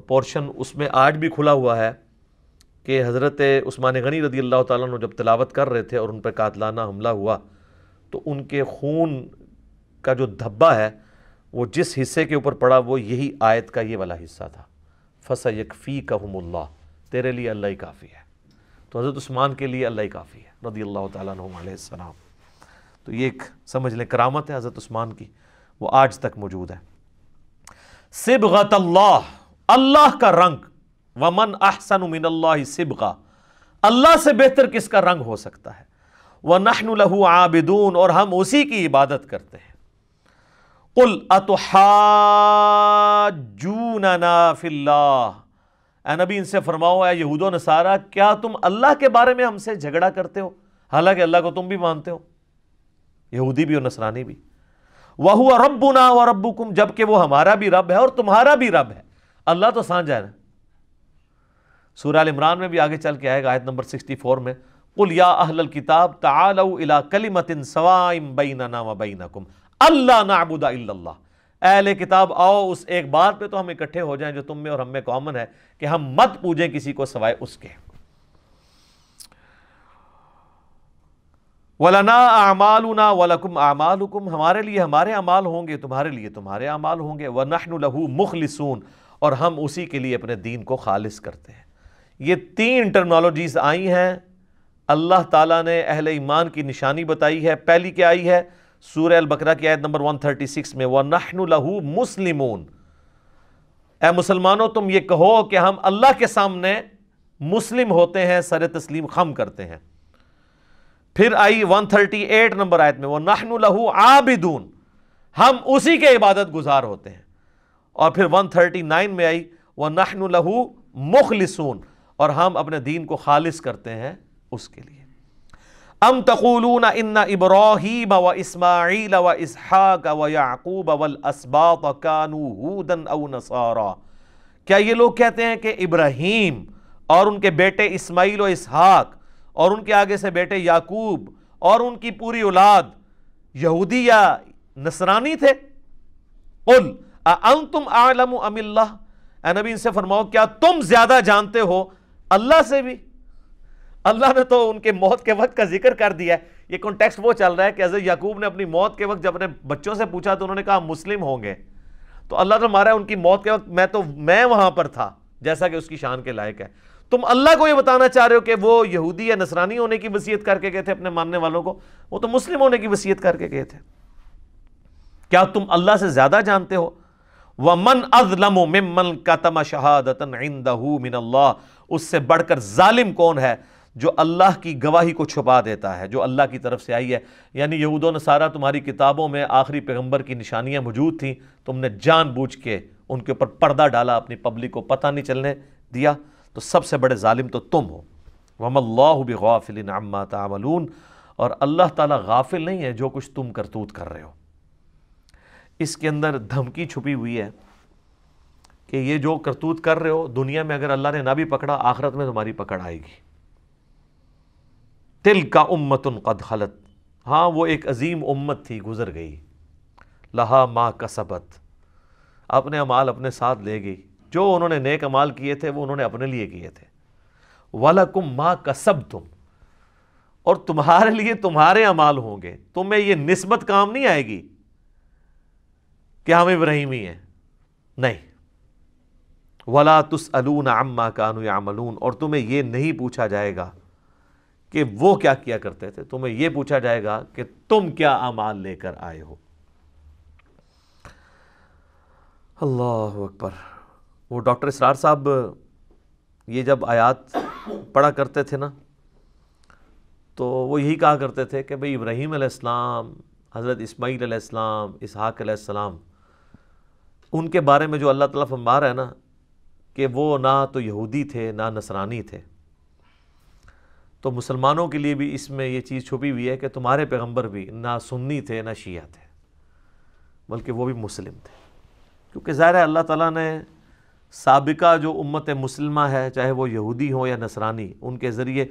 پورشن اس میں آج بھی کھلا ہوا ہے کہ حضرت عثمان غنی رضی اللہ تعالیٰ عنہ جب تلاوت کر رہے تھے اور ان پہ قاتلانہ حملہ ہوا تو ان کے خون کا جو دھبا ہے وہ جس حصے کے اوپر پڑا وہ یہی آیت کا یہ والا حصہ تھا، فَسَيَكْفِيكَهُمُ اللَّهُ، تیرے لیے اللہ ہی کافی ہے. تو حضرت عثمان کے لیے اللہ ہی کافی ہے رضی اللہ تعالیٰ عنہ علیہ السلام. تو یہ ایک سمجھ لیں کرامت ہے حضرت عثمان کی، وہ آج تک موجود ہے. صبغۃ اللہ، اللہ کا رنگ، ومن احسن من اللہ صبغہ، اللہ سے بہتر کس کا رنگ ہو سکتا ہے. وَنَحْنُ لَهُ عَابِدُونَ، اور ہم اسی کی عبادت کرتے ہیں. قُلْ أَتُحَاجُّونَنَا فِي اللَّهِ، اے نبی ان سے فرماؤ اے یہود و نصارہ، کیا تم اللہ کے بارے میں ہم سے جھگڑا کرتے ہو حالانکہ اللہ کو تم بھی مانتے ہو، یہودی بھی اور نصرانی بھی. وَهُوَ رَبُّنَا وَرَبُّكُمْ، جبکہ وہ ہمارا بھی رب ہے اور تمہارا بھی رب ہے. اللہ تو سانجھا ہے نا. سورہ ال عمران میں بھی آگے چل کے آئے گا آیت نمبر 64 میں، قُلْ يَا أَهْلَ الْكِتَابِ تَعَالَوْا إِلَىٰ كَلِمَةٍ سَوَاءٍ بَيْنَنَا وَبَيْنَكُمْ أَلَّا نَعْبُدَ إِلَّا اللَّهَ. اہل کتاب آؤ اس ایک بات پہ تو ہم اکٹھے ہو جائیں جو تم میں اور ہم میں کامن ہے کہ ہم مت پوجیں کسی کو سوائے اس کے. وَلَنَا أَعْمَالُنَا وَلَكُمْ أَعْمَالُكُمْ، ہمارے لیے ہمارے اعمال ہوں گے، تمہارے لیے تمہارے اعمال ہوں گے. وَنَحْنُ لَهُ مُخْلِصُونَ، اور ہم اسی کے لیے اپنے دین کو خالص کرتے ہیں. یہ 3 ٹرمنالوجیز آئی ہیں. اللہ تعالیٰ نے اہل ایمان کی نشانی بتائی ہے. پہلی کیا آئی ہے؟ سورہ البقرہ کی آیت نمبر 136 میں، وَنَحْنُ لَهُ مُسْلِمُونَ، اے مسلمانوں تم یہ کہو کہ ہم اللہ کے سامنے مسلم ہوتے ہیں، سر تسلیم خم کرتے ہیں. پھر آئی 138 نمبر آیت میں، وَنَحْنُ لَهُ عَابِدُونَ، ہم اسی کے عبادت گزار ہوتے ہیں. اور پھر 139 میں آئی، وَنَحْنُ لَهُ مُخْلِصُونَ، اور ہم اپنے دین کو خالص کرتے ہیں اس کے لیے. ام تقولون ان ابراہیم و اسماعیل و اسحاق و یعقوب والاسباط كانوا هودا او نصارا، کیا یہ لوگ کہتے ہیں کہ ابراہیم اور ان کے بیٹے اسماعیل و اسحاق اور ان کے آگے سے بیٹے یعقوب اور ان کی پوری اولاد یہودی یا نصرانی تھے؟ قل اانتم اعلم ام اللہ، اے نبی ان سے فرماؤ کیا تم زیادہ جانتے ہو اللہ سے بھی؟ اللہ نے تو ان کے موت کے وقت کا ذکر کر دیا ہے۔ یہ کنٹیکسٹ وہ چل رہا ہے کہ حضرت یعقوب نے اپنی موت کے وقت جب اپنے بچوں سے پوچھا تو انہوں نے کہا مسلم ہوں گے، تو اللہ نے مارا ان کی موت کے وقت میں وہاں پر تھا، جیسا کہ اس کی شان کے لائق ہے۔ تم اللہ کو یہ بتانا چاہ رہے ہو کہ وہ یہودی یا نصرانی ہونے کی وصیت کر کے گئے تھے اپنے ماننے والوں کو؟ وہ تو مسلم ہونے کی وصیت کر کے گئے تھے۔ کیا تم اللہ سے زیادہ جانتے ہو؟ وَمَنْ أَظْلَمُ مِمَّنْ كَتَمَ شَهَادَةً عِنْدَهُ مِنَ اللَّهِ، اس سے بڑھ کر ظالم کون ہے جو اللہ کی گواہی کو چھپا دیتا ہے جو اللہ کی طرف سے آئی ہے۔ یعنی یہود و نصارہ تمہاری کتابوں میں آخری پیغمبر کی نشانیاں موجود تھیں، تم نے جان بوجھ کے ان کے اوپر پردہ ڈالا، اپنی پبلک کو پتہ نہیں چلنے دیا، تو سب سے بڑے ظالم تو تم ہو۔ وَمَا اللَّهُ بِغَافِلٍ عَمَّا تَعْمَلُونَ، اور اللہ تعالیٰ غافل نہیں ہے جو کچھ تم کرتوت کر رہے ہو۔ اس کے اندر دھمکی چھپی ہوئی ہے کہ یہ جو کرتوت کر رہے ہو دنیا میں اگر اللہ نے نہ بھی پکڑا، آخرت میں تمہاری پکڑ آئے گی۔ تِلْکَ أُمَّةٌ قَدْ خَلَتْ، ہاں وہ ایک عظیم امت تھی گزر گئی، لہا ما کسبت، اپنے اعمال اپنے ساتھ لے گئی، جو انہوں نے نیک اعمال کیے تھے وہ انہوں نے اپنے لیے کیے تھے۔ وَلَكُمْ مَا كَسَبْتُمْ، اور تمہارے لیے تمہارے اعمال ہوں گے، تمہیں یہ نسبت کام نہیں آئے گی کہ ہم ابراہیمی ہیں، نہیں۔ وَلَا تُسْأَلُونَ عَمَّا كَانُوا يَعْمَلُونَ، اور تمہیں یہ نہیں پوچھا جائے گا کہ وہ کیا کیا کرتے تھے، تمہیں یہ پوچھا جائے گا کہ تم کیا اعمال لے کر آئے ہو۔ اللہ اکبر۔ وہ ڈاکٹر اسرار صاحب یہ جب آیات پڑھا کرتے تھے نا تو وہ یہی کہا کرتے تھے کہ بھئی ابراہیم علیہ السلام، حضرت اسماعیل علیہ السلام، اسحاق علیہ السلام، ان کے بارے میں جو اللہ تعالیٰ فرما رہا ہے نا کہ وہ نہ تو یہودی تھے نہ نصرانی تھے، تو مسلمانوں کے لیے بھی اس میں یہ چیز چھپی ہوئی ہے کہ تمہارے پیغمبر بھی نہ سنی تھے نہ شیعہ تھے، بلکہ وہ بھی مسلم تھے، کیونکہ ظاہر ہے اللہ تعالیٰ نے سابقہ جو امت مسلمہ ہے، چاہے وہ یہودی ہوں یا نصرانی، ان کے ذریعے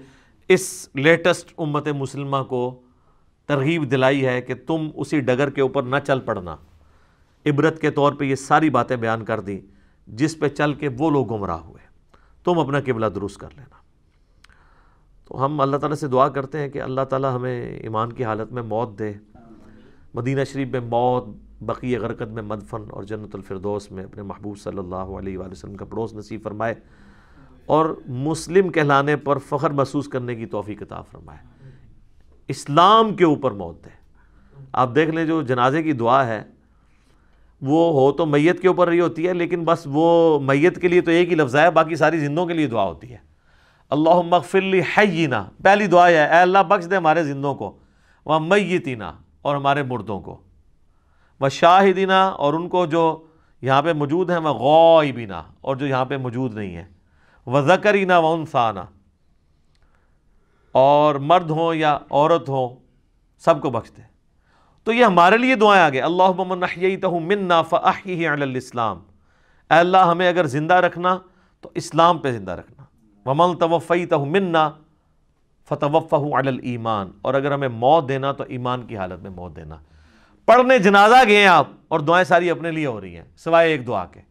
اس لیٹسٹ امت مسلمہ کو ترغیب دلائی ہے کہ تم اسی ڈگر کے اوپر نہ چل پڑنا، عبرت کے طور پہ یہ ساری باتیں بیان کر دی جس پہ چل کے وہ لوگ گمراہ ہوئے، تم اپنا قبلہ درست کر لینا۔ تو ہم اللہ تعالیٰ سے دعا کرتے ہیں کہ اللہ تعالیٰ ہمیں ایمان کی حالت میں موت دے، مدینہ شریف میں موت، بقیع غرقد میں مدفن، اور جنت الفردوس میں اپنے محبوب صلی اللہ علیہ وآلہ وسلم کا پڑوس نصیب فرمائے، اور مسلم کہلانے پر فخر محسوس کرنے کی توفیق عطا فرمائے، اسلام کے اوپر موت دے۔ آپ دیکھ لیں جو جنازے کی دعا ہے وہ ہو تو میت کے اوپر رہی ہوتی ہے، لیکن بس وہ میت کے لیے تو ایک ہی لفظ ہے، باقی ساری زندوں کے لیے دعا ہوتی ہے۔ اللہم اغفر لی حینا، پہلی دعا ہے اے اللہ بخش دے ہمارے زندوں کو، ومیتنا، اور ہمارے مردوں کو، وشاہدنا، اور ان کو جو یہاں پہ موجود ہیں، وغائبنا، اور جو یہاں پہ موجود نہیں ہیں، وذکرنا وانثانا، اور مرد ہوں یا عورت ہوں سب کو بخش دے۔ تو یہ ہمارے لیے دعائیں آگے، اللہم من احییتہ منا فاحیہ علی الاسلام، اے اللہ ہمیں اگر زندہ رکھنا تو اسلام پہ زندہ رکھنا، ومن توفیتہ منا فتوفہ علی الایمان، اور اگر ہمیں موت دینا تو ایمان کی حالت میں موت دینا۔ پڑھنے جنازہ گئے آپ اور دعائیں ساری اپنے لیے ہو رہی ہیں سوائے ایک دعا کے۔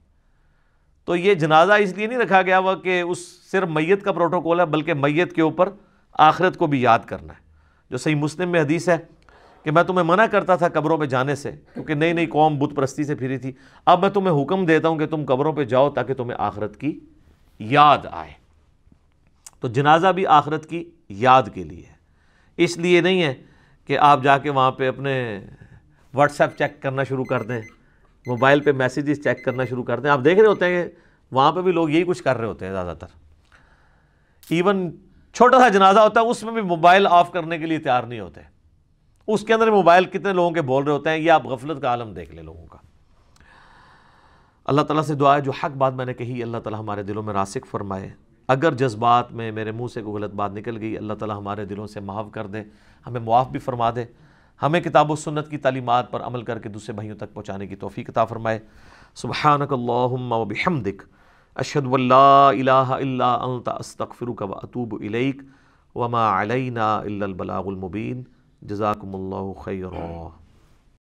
تو یہ جنازہ اس لیے نہیں رکھا گیا ہوا کہ اس صرف میت کا پروٹوکول ہے، بلکہ میت کے اوپر آخرت کو بھی یاد کرنا ہے۔ جو صحیح مسلم میں حدیث ہے کہ میں تمہیں منع کرتا تھا قبروں پہ جانے سے، کیونکہ نئی نئی قوم بت پرستی سے پھری تھی، اب میں تمہیں حکم دیتا ہوں کہ تم قبروں پہ جاؤ تاکہ تمہیں آخرت کی یاد آئے۔ تو جنازہ بھی آخرت کی یاد کے لیے ہے، اس لیے نہیں ہے کہ آپ جا کے وہاں پہ اپنے واٹس ایپ چیک کرنا شروع کر دیں، موبائل پہ میسیجز چیک کرنا شروع کر دیں۔ آپ دیکھ رہے ہوتے ہیں کہ وہاں پہ بھی لوگ یہی کچھ کر رہے ہوتے ہیں زیادہ تر، ایون چھوٹا سا جنازہ ہوتا ہے اس میں بھی موبائل آف کرنے کے لیے تیار نہیں ہوتے، اس کے اندر موبائل کتنے لوگوں کے بول رہے ہوتے ہیں، یہ آپ غفلت کا عالم دیکھ لیں لوگوں کا۔ اللہ تعالیٰ سے دعا ہے جو حق بات میں نے کہی اللہ تعالیٰ ہمارے دلوں میں راسخ فرمائے، اگر جذبات میں میرے منہ سے کوئی غلط بات نکل گئی اللہ تعالیٰ ہمارے دلوں سے معاف کر دے، ہمیں معاف بھی فرما دے، ہمیں کتاب و سنت کی تعلیمات پر عمل کر کے دوسرے بھائیوں تک پہنچانے کی توفیق عطا فرمائے۔ سبحانک اللہم و بحمدک، اشہد ان لا الہ الا انت استغفرک واتوب الیک وما علینا الا البلاغ المبین۔ جزاکم اللہ خیرا۔